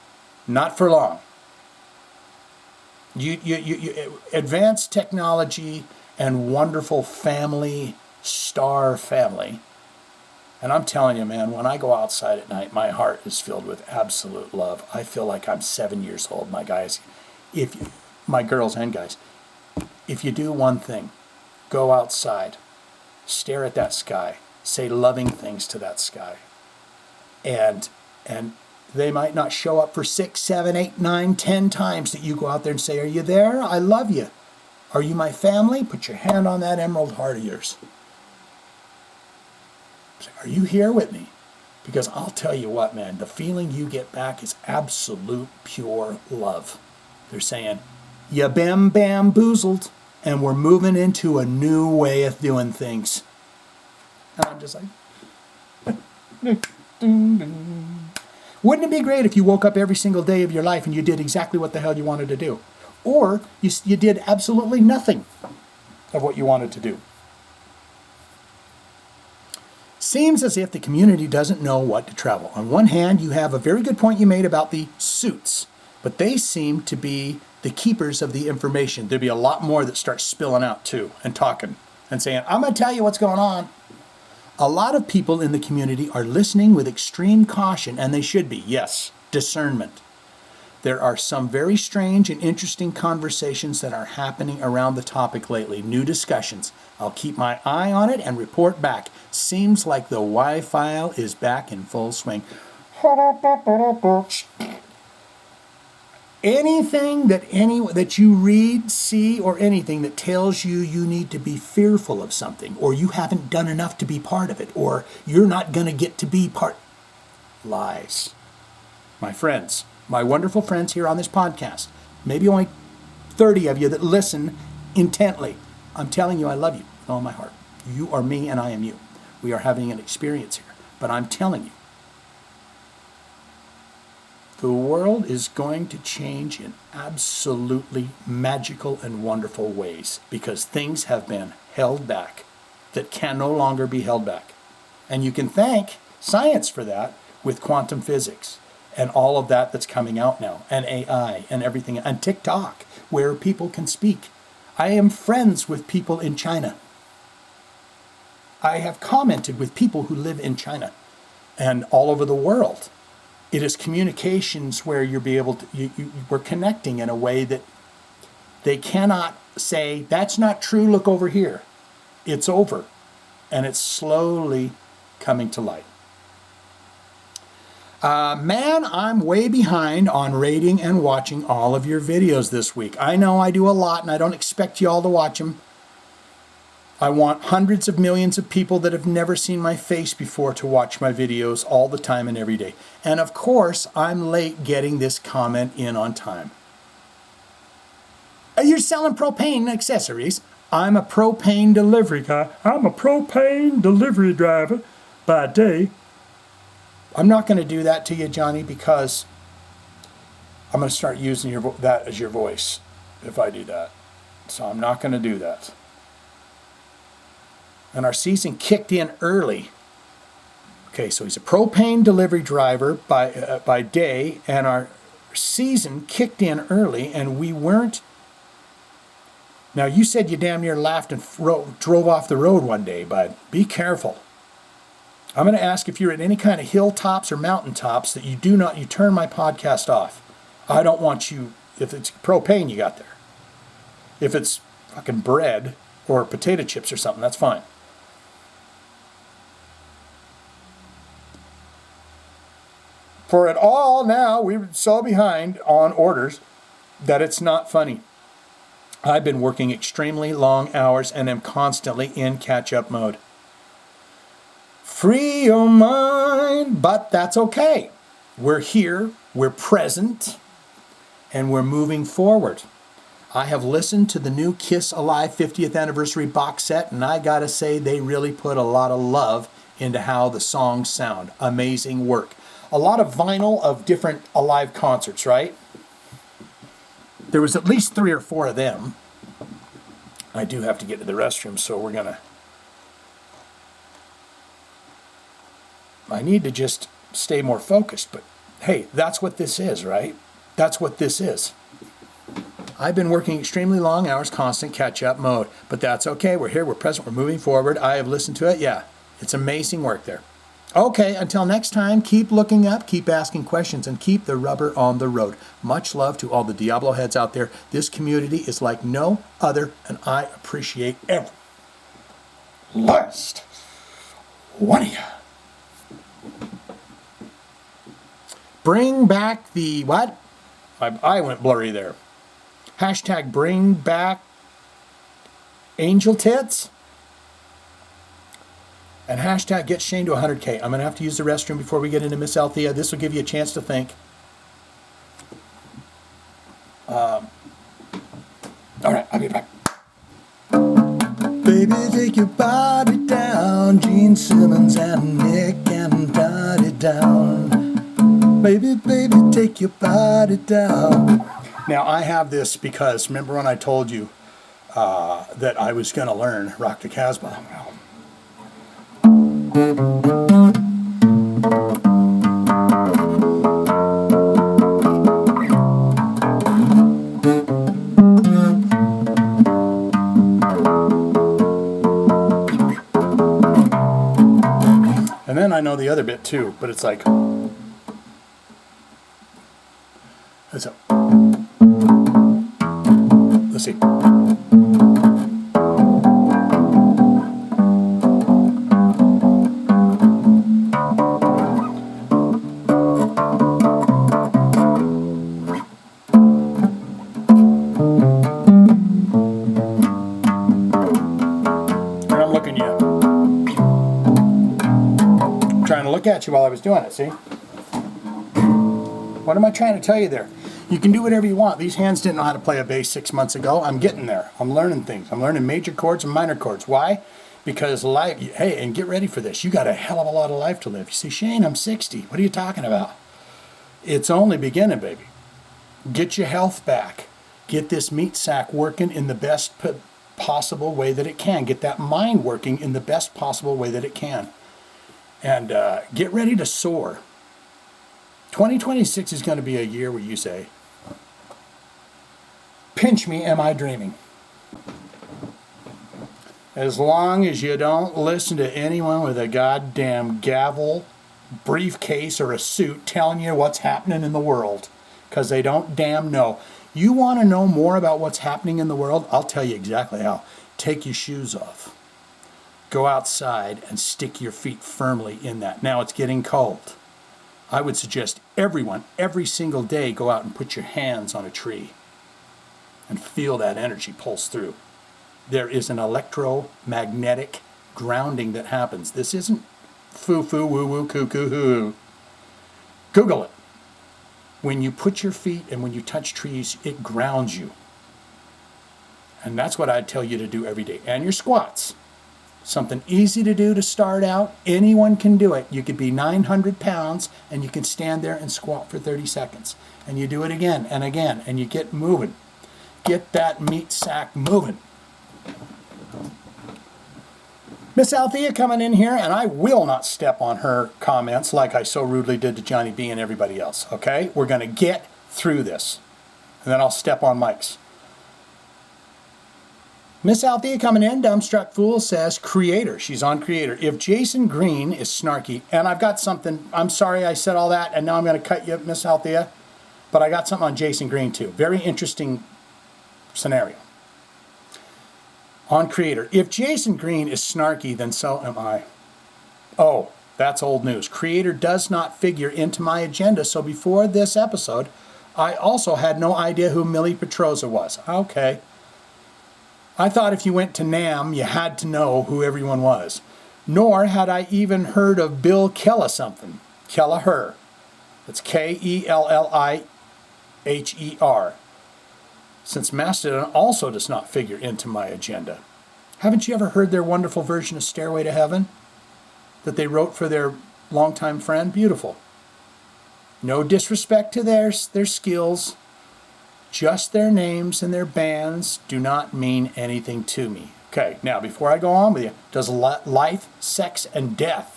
Not for long. You advanced technology and wonderful family, star family. And I'm telling you, man, when I go outside at night, my heart is filled with absolute love. I feel like I'm 7 years old, my guys. My girls and guys, if you do one thing, go outside, stare at that sky, say loving things to that sky. And they might not show up for 6, 7, 8, 9, 10 times that you go out there and say, are you there? I love you. Are you my family? Put your hand on that emerald heart of yours. Are you here with me? Because I'll tell you what, man, the feeling you get back is absolute pure love. They're saying, you bamboozled, and we're moving into a new way of doing things. And I'm just like, wouldn't it be great if you woke up every single day of your life and you did exactly what the hell you wanted to do? Or you did absolutely nothing of what you wanted to do. Seems as if the community doesn't know what to travel. On one hand, you have a very good point you made about the suits, but they seem to be the keepers of the information. There'd be a lot more that starts spilling out too, and talking, and saying, I'm going to tell you what's going on. A lot of people in the community are listening with extreme caution, and they should be. Yes, discernment. There are some very strange and interesting conversations that are happening around the topic lately. New discussions. I'll keep my eye on it and report back. Seems like the Y-File is back in full swing. Anything that you read, see, or anything that tells you you need to be fearful of something, or you haven't done enough to be part of it, or you're not going to get to be part... Lies. My friends, my wonderful friends here on this podcast, maybe only 30 of you that listen intently, I'm telling you I love you with all my heart. You are me and I am you. We are having an experience here. But I'm telling you, the world is going to change in absolutely magical and wonderful ways, because things have been held back that can no longer be held back. And you can thank science for that with quantum physics and all of that that's coming out now, and AI and everything, and TikTok, where people can speak. I am friends with people in China. I have commented with people who live in China and all over the world. It is communications where we're connecting in a way that they cannot say, that's not true, look over here. It's over. And it's slowly coming to light. Man, I'm way behind on rating and watching all of your videos this week. I know I do a lot, and I don't expect you all to watch them. I want hundreds of millions of people that have never seen my face before to watch my videos all the time and every day. And of course, I'm late getting this comment in on time. You're selling propane accessories. I'm a propane delivery guy. I'm a propane delivery driver by day. I'm not going to do that to you, Johnny, because I'm going to start using that as your voice if I do that. So I'm not going to do that. And our season kicked in early. Okay, so he's a propane delivery driver by day, and our season kicked in early, and we weren't. Now, you said you damn near laughed and drove off the road one day, bud. Be careful. I'm going to ask if you're at any kind of hilltops or mountaintops that you turn my podcast off. I don't want you, if it's propane you got there. If it's fucking bread or potato chips or something. That's fine. For it all now, we're so behind on orders that it's not funny. I've been working extremely long hours and am constantly in catch-up mode. Free your mind, but that's okay. We're here, we're present, and we're moving forward. I have listened to the new Kiss Alive 50th anniversary box set, and I gotta say they really put a lot of love into how the songs sound. Amazing work. A lot of vinyl of different Alive concerts, right? There was at least 3 or 4 of them. I do have to get to the restroom, so we're gonna... I need to just stay more focused, but hey, that's what this is, right? That's what this is. I've been working extremely long hours, constant catch-up mode, but that's okay. We're here, we're present, we're moving forward. I have listened to it. Yeah, it's amazing work there. Okay, until next time, keep looking up, keep asking questions, and keep the rubber on the road. Much love to all the Diablo heads out there. This community is like no other, and I appreciate every last one of you. Bring back the what? I went blurry there. Hashtag bring back angel tits. And hashtag get Shane to 100K. I'm going to have to use the restroom before we get into Miss Althea. This will give you a chance to think. All right, I'll be back. Baby, take your body down, Gene Simmons and Nick and Dottie down. Baby, baby, take your body down. Now, I have this because remember when I told you that I was going to learn Rock the Casbah? And then I know the other bit too, but it's like, let's see. Look at you while I was doing it, see? What am I trying to tell you there? You can do whatever you want. These hands didn't know how to play a bass 6 months ago. I'm getting there. I'm learning things. I'm learning major chords and minor chords. Why? Because life, hey, and get ready for this. You got a hell of a lot of life to live. You say, Shane, I'm 60. What are you talking about? It's only beginning, baby. Get your health back. Get this meat sack working in the best possible way that it can. Get that mind working in the best possible way that it can. And get ready to soar. 2026 is going to be a year where you say, pinch me, am I dreaming? As long as you don't listen to anyone with a goddamn gavel, briefcase, or a suit telling you what's happening in the world, because they don't damn know. You want to know more about what's happening in the world? I'll tell you exactly how. Take your shoes off. Go outside and stick your feet firmly in that. Now it's getting cold. I would suggest everyone, every single day, go out and put your hands on a tree and feel that energy pulse through. There is an electromagnetic grounding that happens. This isn't foo-foo, woo-woo, cuckoo, hoo. Google it. When you put your feet and when you touch trees, it grounds you. And that's what I'd tell you to do every day. And your squats. Something easy to do to start out. Anyone can do it. You could be 900 pounds and you can stand there and squat for 30 seconds. And you do it again and again and you get moving. Get that meat sack moving. Miss Althea coming in here, and I will not step on her comments like I so rudely did to Johnny B and everybody else, okay? We're going to get through this. And then I'll step on Mike's. Miss Althea coming in, Dumbstruck Fool says, Creator. She's on Creator. If Jason Green is snarky, and I've got something, I'm sorry I said all that, and now I'm going to cut you, Miss Althea, but I got something on Jason Green too. Very interesting scenario. On Creator. If Jason Green is snarky, then so am I. Oh, that's old news. Creator does not figure into my agenda, so before this episode, I also had no idea who Millie Petroza was. Okay. I thought if you went to NAMM, you had to know who everyone was. Nor had I even heard of Bill Kelleher. Kelleher. It's Kelliher. Since Mastodon also does not figure into my agenda. Haven't you ever heard their wonderful version of Stairway to Heaven that they wrote for their longtime friend? Beautiful. No disrespect to their skills. Just their names and their bands do not mean anything to me. Okay, now before I go on with you, does life, sex, and death?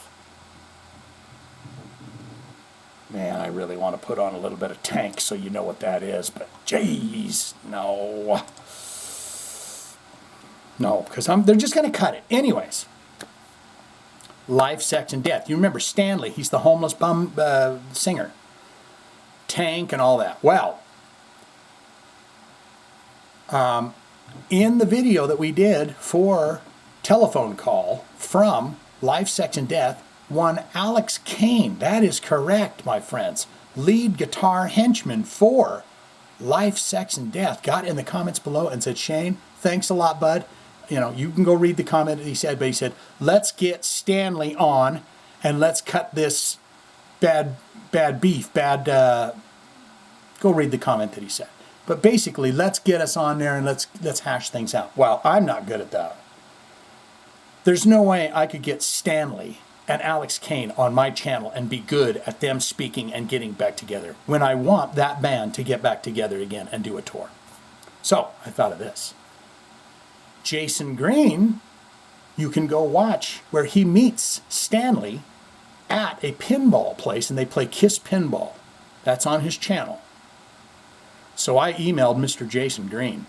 Man, I really want to put on a little bit of Tank so you know what that is, but jeez, no. No, because they're just going to cut it. Anyways, life, sex, and death. You remember Stanley, he's the homeless bum singer. Tank and all that. Well, in the video that we did for Telephone Call from Life, Sex, and Death, one Alex Kane. That is correct, my friends. Lead guitar henchman for Life, Sex, and Death got in the comments below and said, Shane, thanks a lot, bud. You know, you can go read the comment that he said, but he said, let's get Stanley on and let's cut this bad beef, go read the comment that he said. But basically, let's get us on there and let's hash things out. Well, I'm not good at that. There's no way I could get Stanley and Alex Kane on my channel and be good at them speaking and getting back together when I want that band to get back together again and do a tour. So I thought of this. Jason Green, you can go watch where he meets Stanley at a pinball place and they play Kiss Pinball. That's on his channel. So I emailed Mr. Jason Green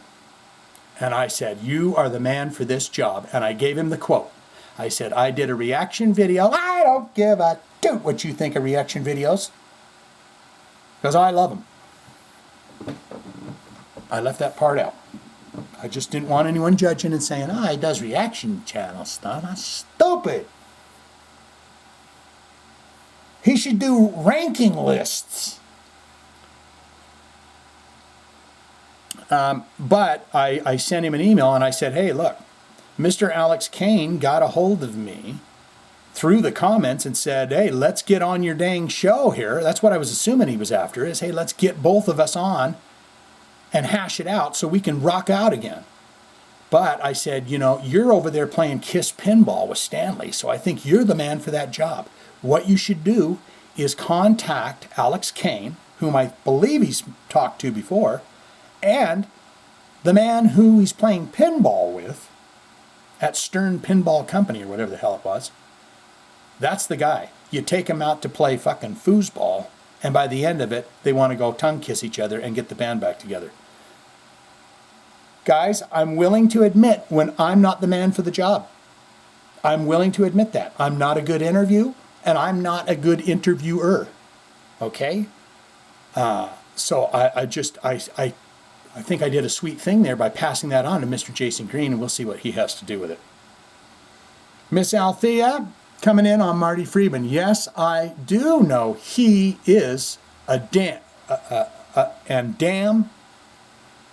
and I said, you are the man for this job. And I gave him the quote. I said, I did a reaction video. I don't give a toot what you think of reaction videos. Because I love them. I left that part out. I just didn't want anyone judging and saying, he does reaction channel stuff. That's stupid. He should do ranking lists. But I sent him an email and I said, hey, look, Mr. Alex Kane got a hold of me through the comments and said, hey, let's get on your dang show here. That's what I was assuming he was after is, hey, let's get both of us on and hash it out so we can rock out again. But I said, you know, you're over there playing Kiss Pinball with Stanley, so I think you're the man for that job. What you should do is contact Alex Kane, whom I believe he's talked to before, and the man who he's playing pinball with at Stern Pinball Company or whatever the hell it was. That's the guy. You take him out to play fucking foosball, and by the end of it, they want to go tongue kiss each other and get the band back together. Guys, I'm willing to admit when I'm not the man for the job. I'm willing to admit that. I'm not a good interview, and I'm not a good interviewer. Okay? So I think I did a sweet thing there by passing that on to Mr. Jason Green, and we'll see what he has to do with it. Miss Althea coming in on Marty Friedman. Yes, I do know he is a damn.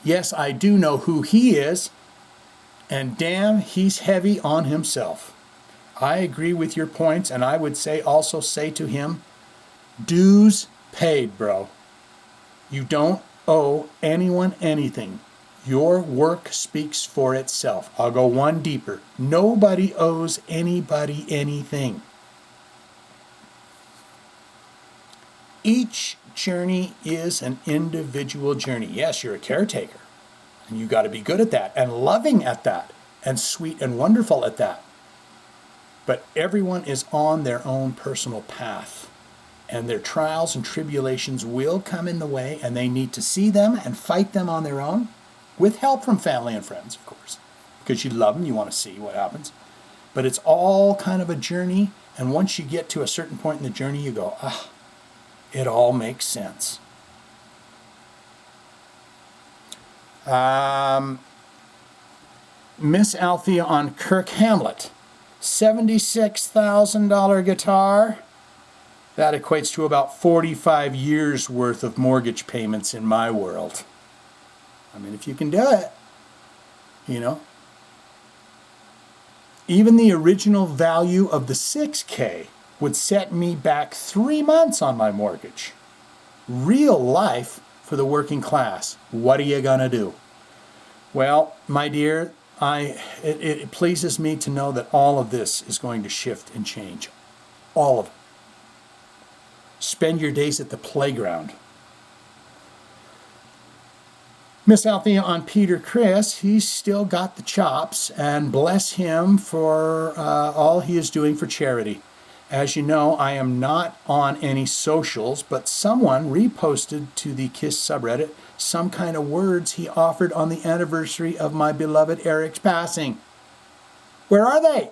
Yes, I do know who he is, and damn, he's heavy on himself. I agree with your points, and I would also say to him, dues paid, bro. You don't owe anyone anything. Your work speaks for itself. I'll go one deeper. Nobody owes anybody anything. Each journey is an individual journey. Yes, you're a caretaker, and you got to be good at that, and loving at that, and sweet and wonderful at that. But everyone is on their own personal path. And their trials and tribulations will come in the way, and they need to see them and fight them on their own, with help from family and friends, of course. Because you love them, you want to see what happens. But it's all kind of a journey, and once you get to a certain point in the journey, you go, it all makes sense. Miss Althea on Kirk Hamlet. $76,000 guitar. That equates to about 45 years worth of mortgage payments in my world. I mean, if you can do it, you know. Even the original value of the 6K would set me back 3 months on my mortgage. Real life for the working class. What are you gonna do? Well, my dear, it pleases me to know that all of this is going to shift and change. All of it. Spend your days at the playground. Miss Althea on Peter Chris, he's still got the chops, and bless him for all he is doing for charity. As you know, I am not on any socials, but someone reposted to the KISS subreddit some kind of words he offered on the anniversary of my beloved Eric's passing. Where are they?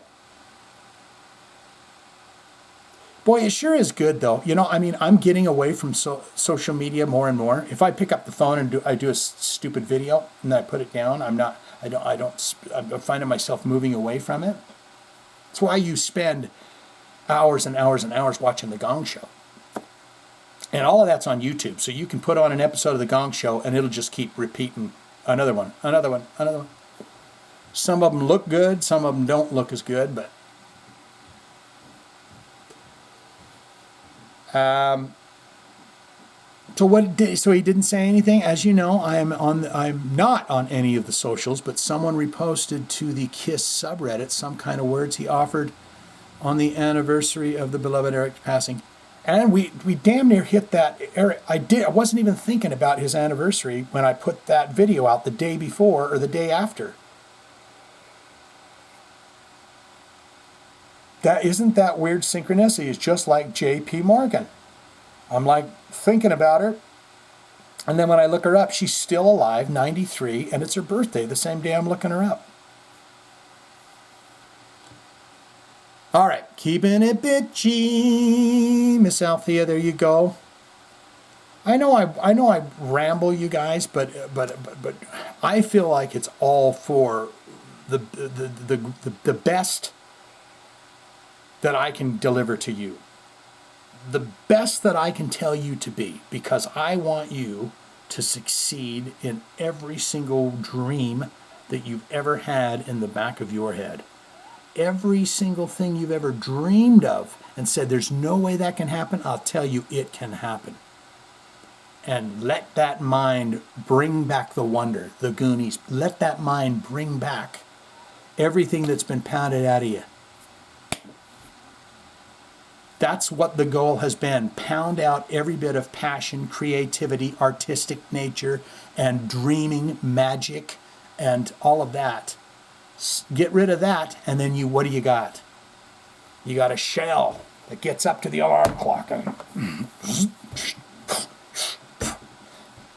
Boy, it sure is good, though. You know, I mean, I'm getting away from social media more and more. If I pick up the phone and I do a stupid video and I put it down, I'm finding myself moving away from it. That's why you spend hours and hours and hours watching The Gong Show. And all of that's on YouTube. So you can put on an episode of The Gong Show and it'll just keep repeating another one, another one, another one. Some of them look good, some of them don't look as good, but so he didn't say anything. As you know, I'm not on any of the socials, but someone reposted to the KISS subreddit some kind of words he offered on the anniversary of the beloved Eric's passing. And we damn near hit that. Eric, I wasn't even thinking about his anniversary when I put that video out the day before or the day after. Isn't that weird synchronicity? It's just like J.P. Morgan. I'm like thinking about her, and then when I look her up, she's still alive, 93, and it's her birthday the same day I'm looking her up. All right, keeping it bitchy, Miss Althea. There you go. I know I ramble, you guys, but I feel like it's all for the best that I can deliver to you. The best that I can tell you to be, because I want you to succeed in every single dream that you've ever had in the back of your head. Every single thing you've ever dreamed of and said, there's no way that can happen, I'll tell you it can happen. And let that mind bring back the wonder, the Goonies. Let that mind bring back everything that's been pounded out of you. That's what the goal has been. Pound out every bit of passion, creativity, artistic nature, and dreaming, magic, and all of that. Get rid of that, and then what do you got? You got a shell that gets up to the alarm clock and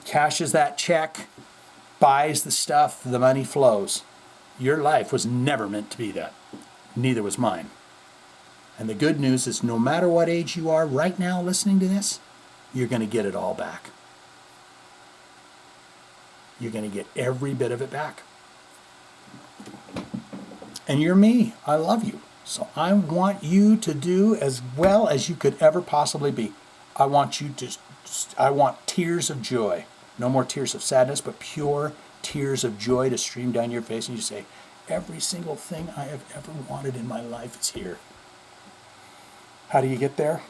cashes that check, buys the stuff, the money flows. Your life was never meant to be that. Neither was mine. And the good news is no matter what age you are right now listening to this, you're going to get it all back. You're going to get every bit of it back. And you're me. I love you. So I want you to do as well as you could ever possibly be. I want tears of joy. No more tears of sadness, but pure tears of joy to stream down your face. And you say, every single thing I have ever wanted in my life is here. How do you get there?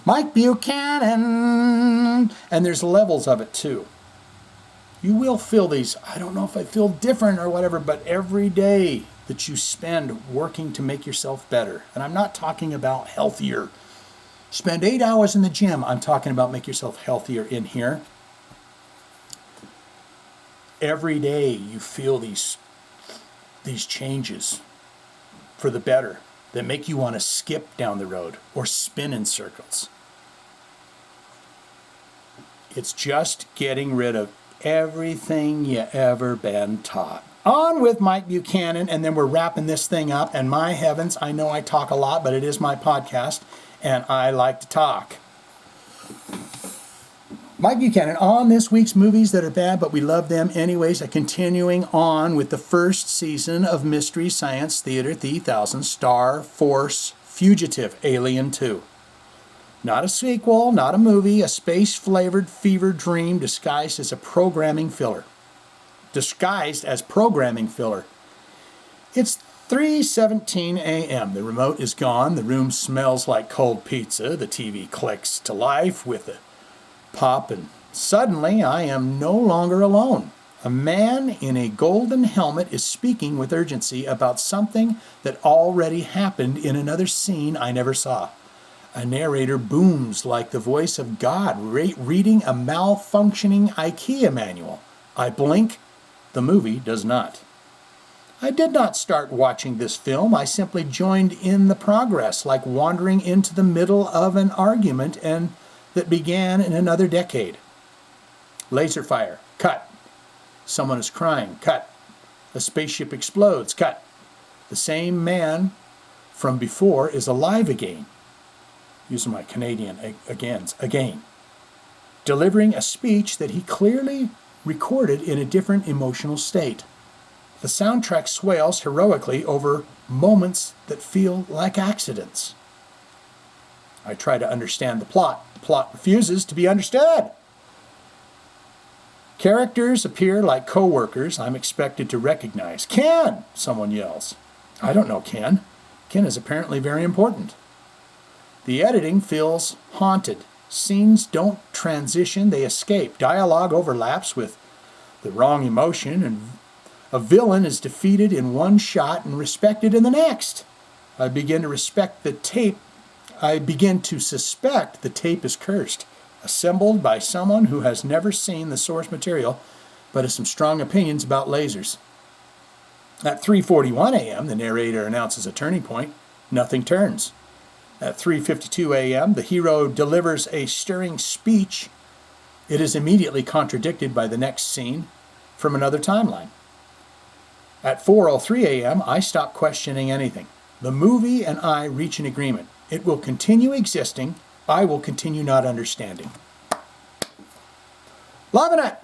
Mike Buchanan. And there's levels of it too. You will feel these, I don't know if I feel different or whatever, but every day that you spend working to make yourself better. And I'm not talking about healthier. Spend 8 hours in the gym. I'm talking about make yourself healthier in here. Every day you feel these changes for the better that make you want to skip down the road or spin in circles. It's just getting rid of everything you ever been taught. On with Mike Buchanan, and then we're wrapping this thing up. And my heavens, I know I talk a lot, but it is my podcast, and I like to talk. Mike Buchanan on this week's movies that are bad, but we love them anyways. Continuing on with the first season of Mystery Science Theater 3000 Star Force Fugitive Alien 2. Not a sequel, not a movie, a space-flavored fever dream disguised as programming filler. It's 3:17 a.m. The remote is gone. The room smells like cold pizza. The TV clicks to life with a pop, and suddenly I am no longer alone. A man in a golden helmet is speaking with urgency about something that already happened in another scene I never saw. A narrator booms like the voice of God reading a malfunctioning IKEA manual. I blink. The movie does not. I did not start watching this film. I simply joined in the progress, like wandering into the middle of an argument that began in another decade. Laser fire. Cut. Someone is crying. Cut. A spaceship explodes. Cut. The same man from before is alive again. Using my Canadian again. Delivering a speech that he clearly recorded in a different emotional state. The soundtrack swells heroically over moments that feel like accidents. I try to understand the plot. The plot refuses to be understood. Characters appear like co-workers I'm expected to recognize. Ken! Someone yells. I don't know Ken. Ken is apparently very important. The editing feels haunted. Scenes don't transition, they escape. Dialogue overlaps with the wrong emotion, and a villain is defeated in one shot and respected in the next. I begin to suspect the tape is cursed, assembled by someone who has never seen the source material, but has some strong opinions about lasers. At 3:41 a.m., the narrator announces a turning point. Nothing turns. At 3:52 a.m., the hero delivers a stirring speech. It is immediately contradicted by the next scene from another timeline. At 4:03 a.m., I stop questioning anything. The movie and I reach an agreement. It will continue existing. I will continue not understanding. Loving it!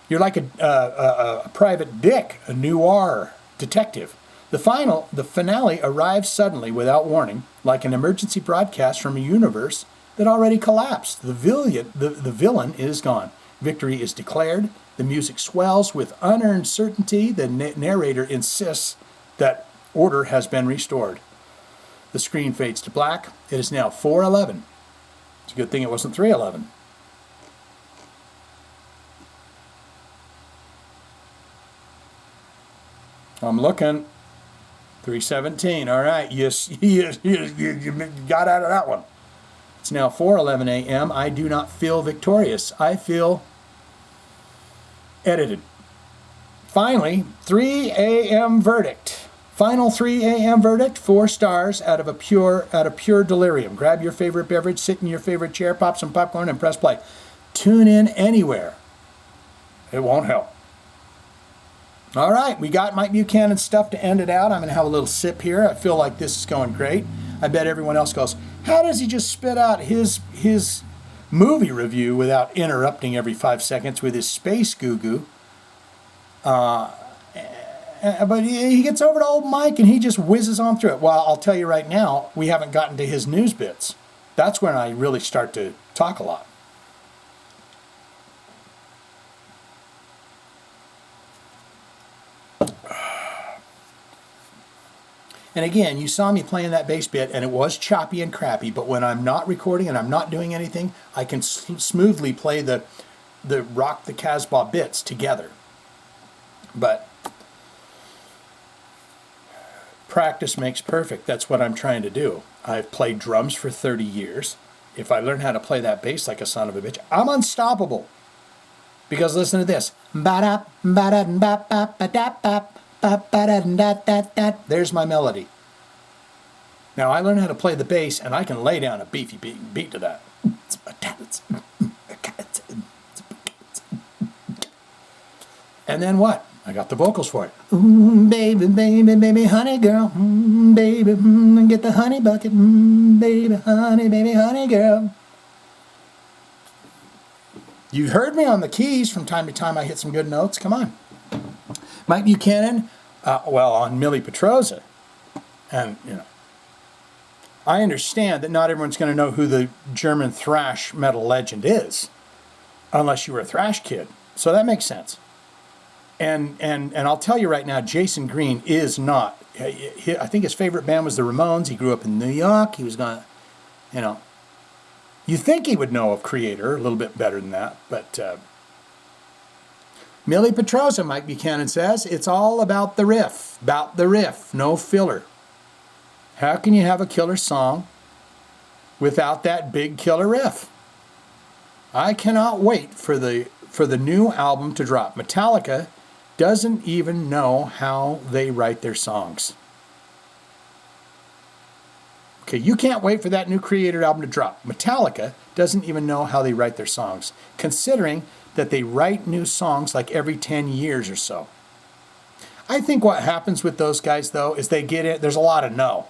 You're like a private dick, a noir detective. The finale arrives suddenly without warning, like an emergency broadcast from a universe that already collapsed. The villain is gone. Victory is declared. The music swells with unearned certainty. The narrator insists that order has been restored. The screen fades to black. It is now 4:11. It's a good thing it wasn't 3:11. I'm looking. 3:17. All right. Yes, you got out of that one. It's now 4:11 a.m. I do not feel victorious. I feel edited. Finally, 3 a.m. verdict. Final 3 a.m. verdict, 4 stars out of pure delirium. Grab your favorite beverage, sit in your favorite chair, pop some popcorn, and press play. Tune in anywhere. It won't help. All right, we got Mike Buchanan stuff to end it out. I'm going to have a little sip here. I feel like this is going great. I bet everyone else goes, how does he just spit out his movie review without interrupting every 5 seconds with his space goo-goo? But he gets over to old Mike and he just whizzes on through it. Well, I'll tell you right now, we haven't gotten to his news bits. That's when I really start to talk a lot. And again, you saw me playing that bass bit, and it was choppy and crappy, but when I'm not recording and I'm not doing anything, I can smoothly play the Rock the Casbah bits together. But practice makes perfect. That's what I'm trying to do. I've played drums for 30 years. If I learn how to play that bass like a son of a bitch, I'm unstoppable. Because listen to this. There's my melody. Now I learned how to play the bass, and I can lay down a beefy beat to that. And then what? I got the vocals for it. Baby, baby, baby, honey girl. Baby, get the honey bucket. Baby, honey girl. You heard me on the keys. From time to time, I hit some good notes. Come on. Mike Buchanan, on Millie Petroza. And, I understand that not everyone's going to know who the German thrash metal legend is, unless you were a thrash kid. So that makes sense. And I'll tell you right now, Jason Green is not. I think his favorite band was the Ramones. He grew up in New York. He was going to, you think he would know of Creator a little bit better than that. But Millie Petroza, Mike Buchanan says, it's all about the riff, no filler. How can you have a killer song without that big killer riff? I cannot wait for the new album to drop. Metallica doesn't even know how they write their songs. Okay, you can't wait for that new Creator album to drop. Metallica doesn't even know how they write their songs, considering that they write new songs like every 10 years or so. I think what happens with those guys, though, is they get it. There's a lot of no.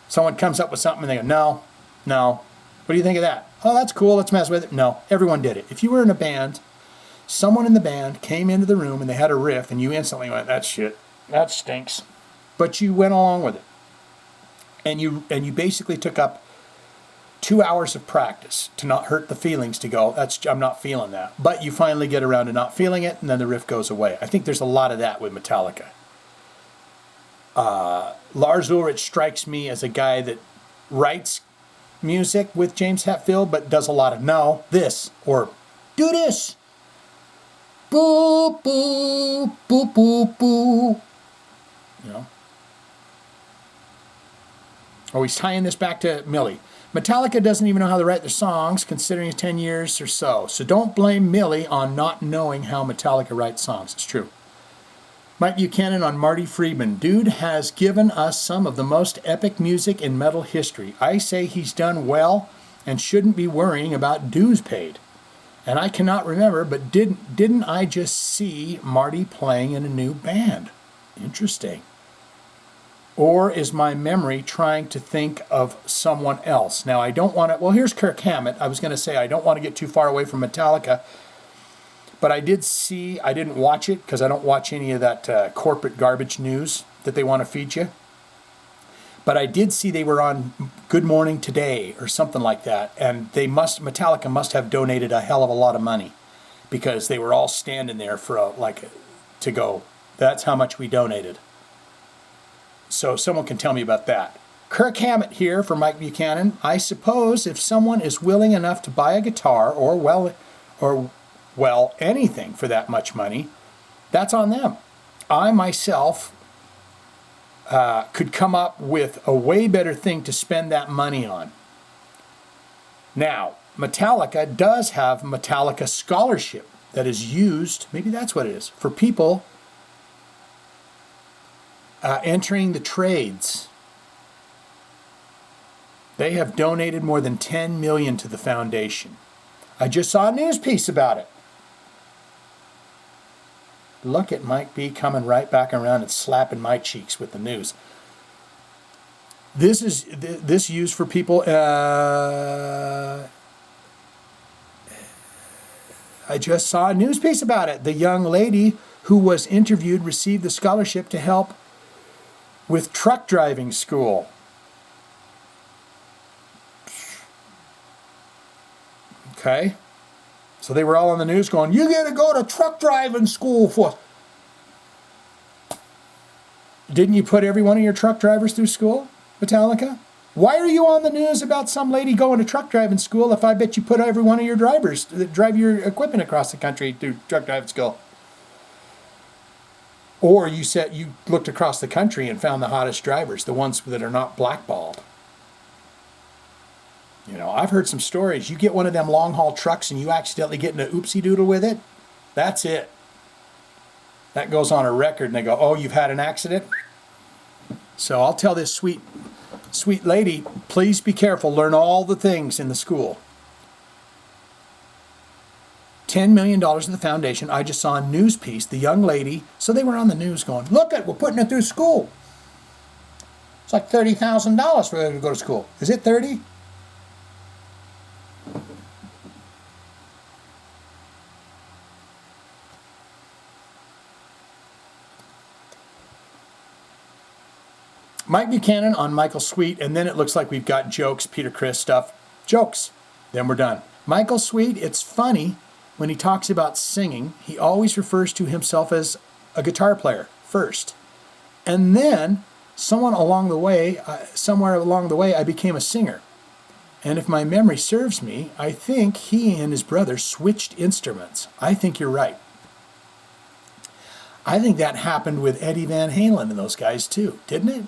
Someone comes up with something and they go, no. What do you think of that? Oh, that's cool. Let's mess with it. No, everyone did it. If you were in a band, someone in the band came into the room and they had a riff and you instantly went, that's shit. That stinks. But you went along with it. And you basically took up 2 hours of practice to not hurt the feelings, to go, I'm not feeling that. But you finally get around to not feeling it and then the riff goes away. I think there's a lot of that with Metallica. Lars Ulrich strikes me as a guy that writes music with James Hetfield, but does a lot of this, or do this. Boo, boo, boo, boo, boo. Oh, he's tying this back to Millie. Metallica doesn't even know how to write their songs, considering it's 10 years or so. So don't blame Millie on not knowing how Metallica writes songs. It's true. Mike Buchanan on Marty Friedman. Dude has given us some of the most epic music in metal history. I say he's done well and shouldn't be worrying about dues paid. And I cannot remember, but didn't I just see Marty playing in a new band? Interesting. Or is my memory trying to think of someone else? Now, I don't want to... Well, here's Kirk Hammett. I was going to say I don't want to get too far away from Metallica. But I didn't watch it because I don't watch any of that corporate garbage news that they want to feed you. But I did see they were on Good Morning Today or something like that. And Metallica must have donated a hell of a lot of money because they were all standing there for to go, that's how much we donated. So someone can tell me about that. Kirk Hammett here for Mike Buchanan. I suppose if someone is willing enough to buy a guitar or anything for that much money, that's on them. I myself could come up with a way better thing to spend that money on. Now, Metallica does have Metallica Scholarship that is used, maybe that's what it is, for people entering the trades. They have donated more than $10 million to the foundation. I just saw a news piece about it. Look at Mike B coming right back around and slapping my cheeks with the news. This is used for people. I just saw a news piece about it. The young lady who was interviewed received the scholarship to help with truck driving school. Okay. So they were all on the news going, you got to go to truck driving school for... Didn't you put every one of your truck drivers through school, Metallica? Why are you on the news about some lady going to truck driving school if I bet you put every one of your drivers that drive your equipment across the country through truck driving school? Or you said you looked across the country and found the hottest drivers, the ones that are not blackballed. I've heard some stories. You get one of them long haul trucks and you accidentally get in an oopsie doodle with it. That's it. That goes on a record and they go, oh, you've had an accident? So I'll tell this sweet lady, please be careful. Learn all the things in the school. $10 million in the foundation. I just saw a news piece. The young lady, so they were on the news going, look we're putting it through school. It's like $30,000 for her to go to school. Is it 30? Mike Buchanan on Michael Sweet, and then it looks like we've got jokes, Peter Criss stuff. Jokes. Then we're done. Michael Sweet, it's funny when he talks about singing, he always refers to himself as a guitar player first. And then somewhere along the way, I became a singer. And if my memory serves me, I think he and his brother switched instruments. I think you're right. I think that happened with Eddie Van Halen and those guys too, didn't it?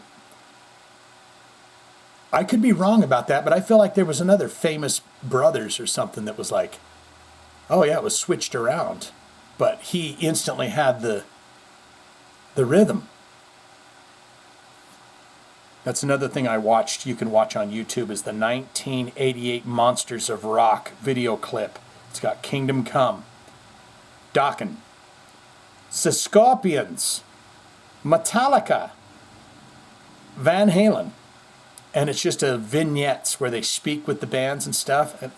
I could be wrong about that, but I feel like there was another famous brothers or something that was like, oh yeah, it was switched around. But he instantly had the rhythm. That's another thing I watched, you can watch on YouTube, is the 1988 Monsters of Rock video clip. It's got Kingdom Come, Dokken, The Scorpions, Metallica, Van Halen. And it's just a vignettes where they speak with the bands and stuff. And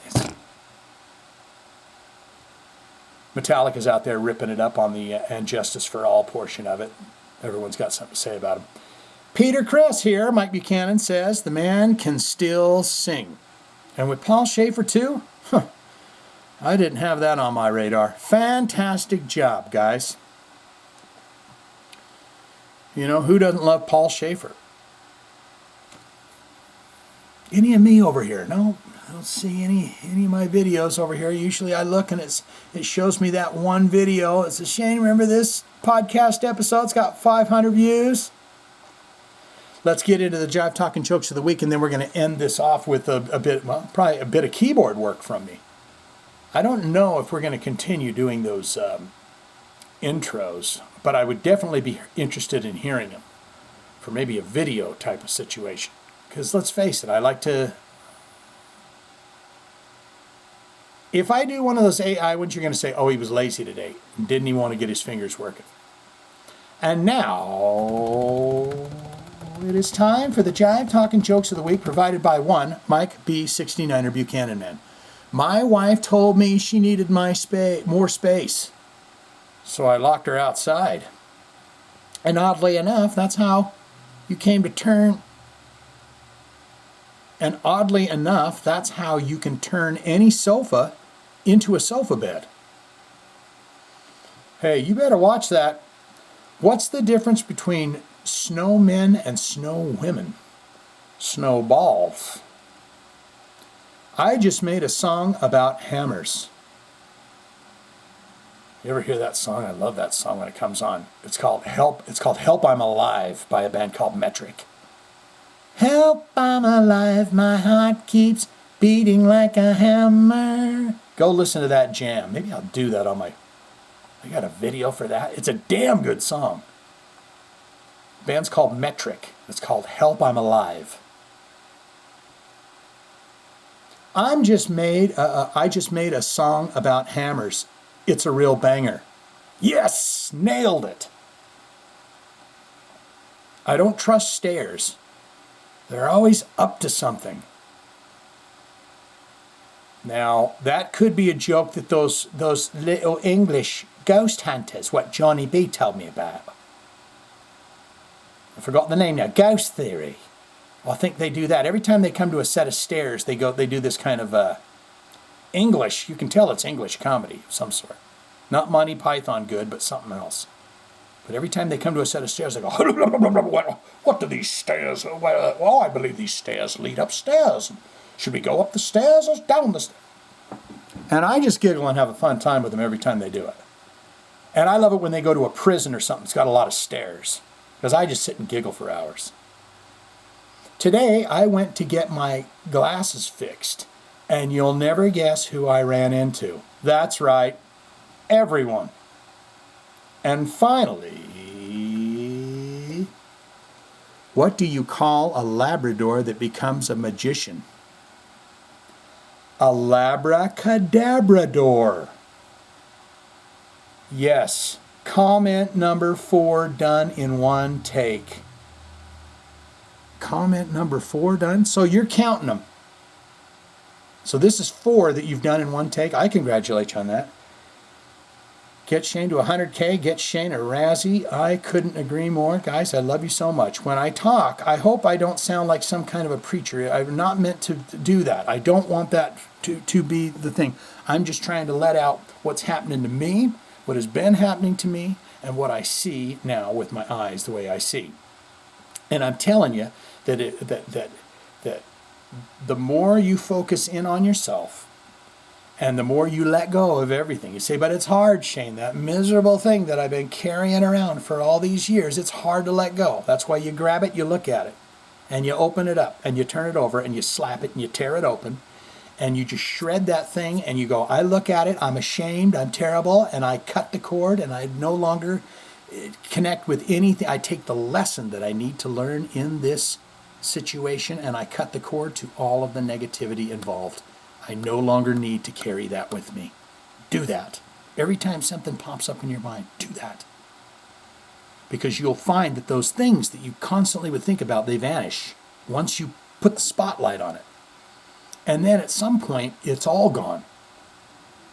Metallica's out there ripping it up on the And Justice for All portion of it. Everyone's got something to say about him. Peter Criss here, Mike Buchanan says, the man can still sing. And with Paul Schaefer too? I didn't have that on my radar. Fantastic job, guys. You know, who doesn't love Paul Schaefer? Any of me over here? No, I don't see any of my videos over here. Usually I look and it shows me that one video. It's a shame. Remember this podcast episode? It's got 500 views. Let's get into the Jive Talkin jokes of the week, and then we're going to end this off with probably a bit of keyboard work from me. I don't know if we're going to continue doing those intros, but I would definitely be interested in hearing them for maybe a video type of situation. Because let's face it, I like to... If I do one of those AI ones, you're going to say, oh, he was lazy today. Didn't he want to get his fingers working? And now... it is time for the Jive Talkin jokes of the week, provided by one, Mike B. 69er Buchanan Man. My wife told me she needed more space, so I locked her outside. And oddly enough, that's how you came to turn... And oddly enough, that's how you can turn any sofa into a sofa bed. Hey, you better watch that. What's the difference between snowmen and snow women? Snowballs. I just made a song about hammers. You ever hear that song? I love that song when it comes on. It's called Help. It's called Help I'm Alive by a band called Metric. Help I'm alive, my heart keeps beating like a hammer. Go listen to that jam. Maybe I'll do that on my... I got a video for that. It's a damn good song. The band's called Metric. It's called Help I'm Alive. I just made a song about hammers. It's a real banger. Yes! Nailed it! I don't trust stairs. They're always up to something. Now, that could be a joke that those little English ghost hunters, what Johnny B told me about. I forgot the name now. Ghost Theory. Well, I think they do that. Every time they come to a set of stairs, they do this kind of English. You can tell it's English comedy of some sort. Not Monty Python good, but something else. But every time they come to a set of stairs, they go, what do these stairs? Well, I believe these stairs lead upstairs. Should we go up the stairs or down the stairs? And I just giggle and have a fun time with them every time they do it. And I love it when they go to a prison or something that's got a lot of stairs, because I just sit and giggle for hours. Today, I went to get my glasses fixed, and you'll never guess who I ran into. That's right, everyone. And finally, what do you call a Labrador that becomes a magician? A labracadabrador. Yes, comment number 4 done in one take. Comment number 4 done? So you're counting them. So this is 4 that you've done in one take. I congratulate you on that. Get Shane to 100K. Get Shane a Razzie. I couldn't agree more. Guys, I love you so much. When I talk, I hope I don't sound like some kind of a preacher. I'm not meant to do that. I don't want that to be the thing. I'm just trying to let out what's happening to me, what has been happening to me, and what I see now with my eyes, the way I see. And I'm telling you that the more you focus in on yourself, and the more you let go of everything. You say, but it's hard, Shane. That miserable thing that I've been carrying around for all these years, it's hard to let go. That's why you grab it, you look at it, and you open it up, and you turn it over, and you slap it, and you tear it open, and you just shred that thing, and you go, I look at it, I'm ashamed, I'm terrible, and I cut the cord, and I no longer connect with anything. I take the lesson that I need to learn in this situation, and I cut the cord to all of the negativity involved. I no longer need to carry that with me. Do that. Every time something pops up in your mind, do that. Because you'll find that those things that you constantly would think about, they vanish once you put the spotlight on it. And then at some point, it's all gone.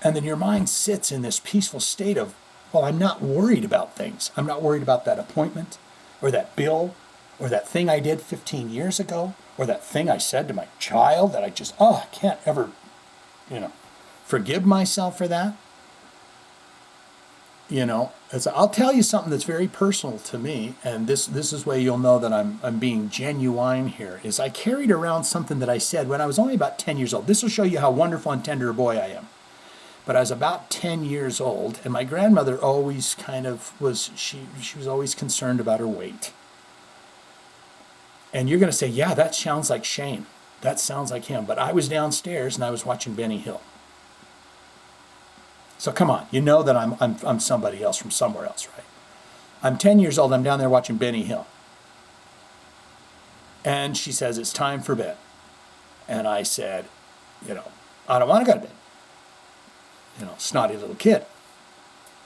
And then your mind sits in this peaceful state of, well, I'm not worried about things. I'm not worried about that appointment or that bill or that thing I did 15 years ago or that thing I said to my child that I just, I can't ever, forgive myself for that. I'll tell you something that's very personal to me, and this is where you'll know that I'm being genuine here, is I carried around something that I said when I was only about 10 years old. This will show you how wonderful and tender a boy I am. But I was about 10 years old, and my grandmother always kind of she was always concerned about her weight. And you're going to say, yeah, that sounds like Shane. That sounds like him. But I was downstairs and I was watching Benny Hill. So come on, you know that I'm somebody else from somewhere else, right? I'm 10 years old. I'm down there watching Benny Hill. And she says, it's time for bed. And I said, I don't want to go to bed. Snotty little kid.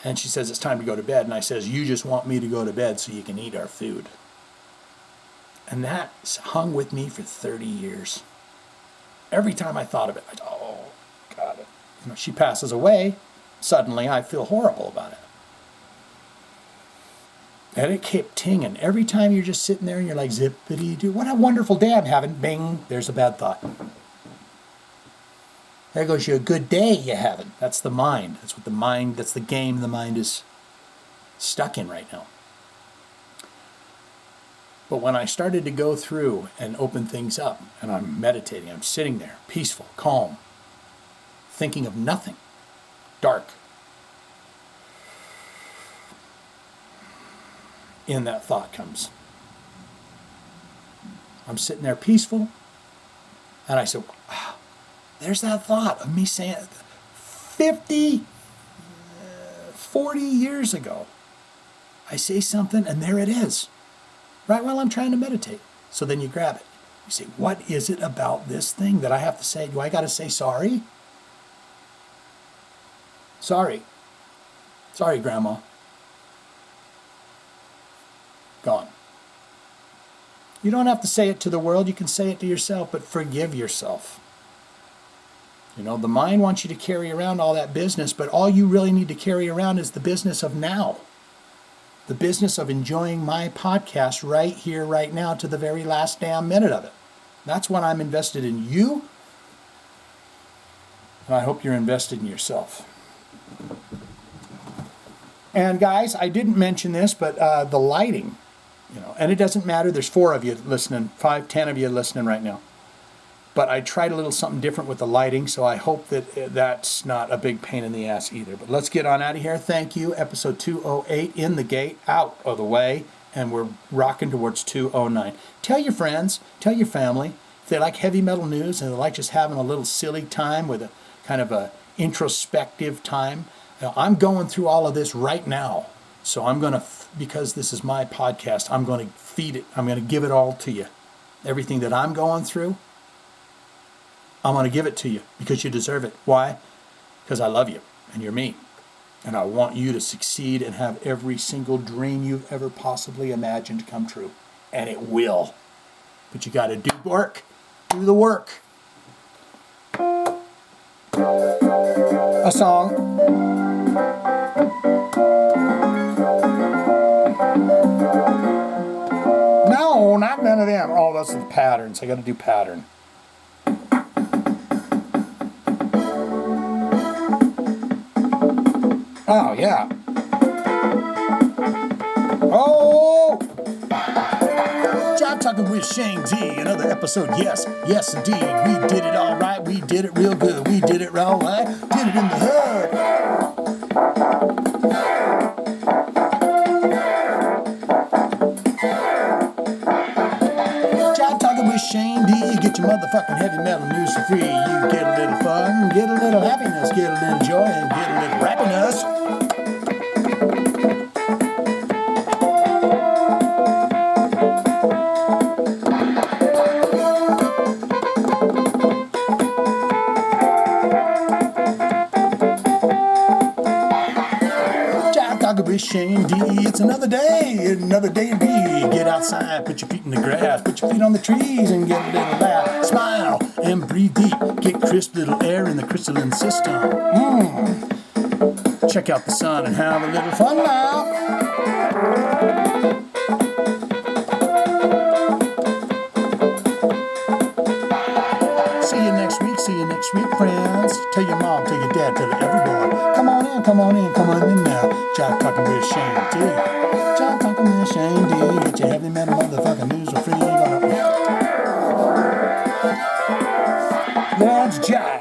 And she says, it's time to go to bed. And I says, you just want me to go to bed so you can eat our food. And that hung with me for 30 years. Every time I thought of it, I thought, oh, God. She passes away. Suddenly, I feel horrible about it. And it kept tinging. Every time you're just sitting there and you're like, zippity-doo. What a wonderful day I'm having. Bing, there's a bad thought. There goes your good day you're having. That's the mind. That's the game the mind is stuck in right now. But when I started to go through and open things up, and I'm meditating, I'm sitting there, peaceful, calm, thinking of nothing, dark. In that thought comes. I'm sitting there peaceful, and I said, wow, there's that thought of me saying 40 years ago. I say something, and there it is. Right while I'm trying to meditate. So then you grab it. You say, what is it about this thing that I have to say? Do I got to say sorry? Sorry. Sorry, Grandma. Gone. You don't have to say it to the world. You can say it to yourself, but forgive yourself. The mind wants you to carry around all that business, but all you really need to carry around is the business of now. The business of enjoying my podcast right here, right now, to the very last damn minute of it. That's when I'm invested in you, and I hope you're invested in yourself. And guys, I didn't mention this, but the lighting, and it doesn't matter. There's 4 of you listening, 5, 10 of you listening right now. But I tried a little something different with the lighting, so I hope that that's not a big pain in the ass either. But let's get on out of here. Thank you. Episode 208 in the gate, out of the way, and we're rocking towards 209. Tell your friends, tell your family, if they like heavy metal news and they like just having a little silly time with a kind of a introspective time. I'm going through all of this right now, so I'm going to, because this is my podcast, I'm going to feed it. I'm going to give it all to you. Everything that I'm going through, I'm going to give it to you because you deserve it. Why? Because I love you and you're me. And I want you to succeed and have every single dream you've ever possibly imagined come true. And it will. But you got to do work. Do the work. A song. of them. Oh, that's the patterns. I got to do pattern. Oh, yeah. Oh! Jive Talking with Shane D. Another episode. Yes, yes, indeed. We did it all right. We did it real good. We did it all right. Did it in the hood. Jive Talking with Shane D. Get your motherfucking heavy metal news for free. You get a little fun, get a little happiness, get a little joy, and get a little rappiness. Shane D. It's another day to be. Get outside, put your feet in the grass, put your feet on the trees and get a little laugh. Smile and breathe deep. Get crisp little air in the crystalline system. Check out the sun and have a little fun now. See you next week, friends. Tell your mom, tell your dad, tell everyone. Come on in, come on in, come on in now. Jive Talking with Shane D. Jive Talking with Shane D. Get your heavy metal motherfucking news for free. Let's jive.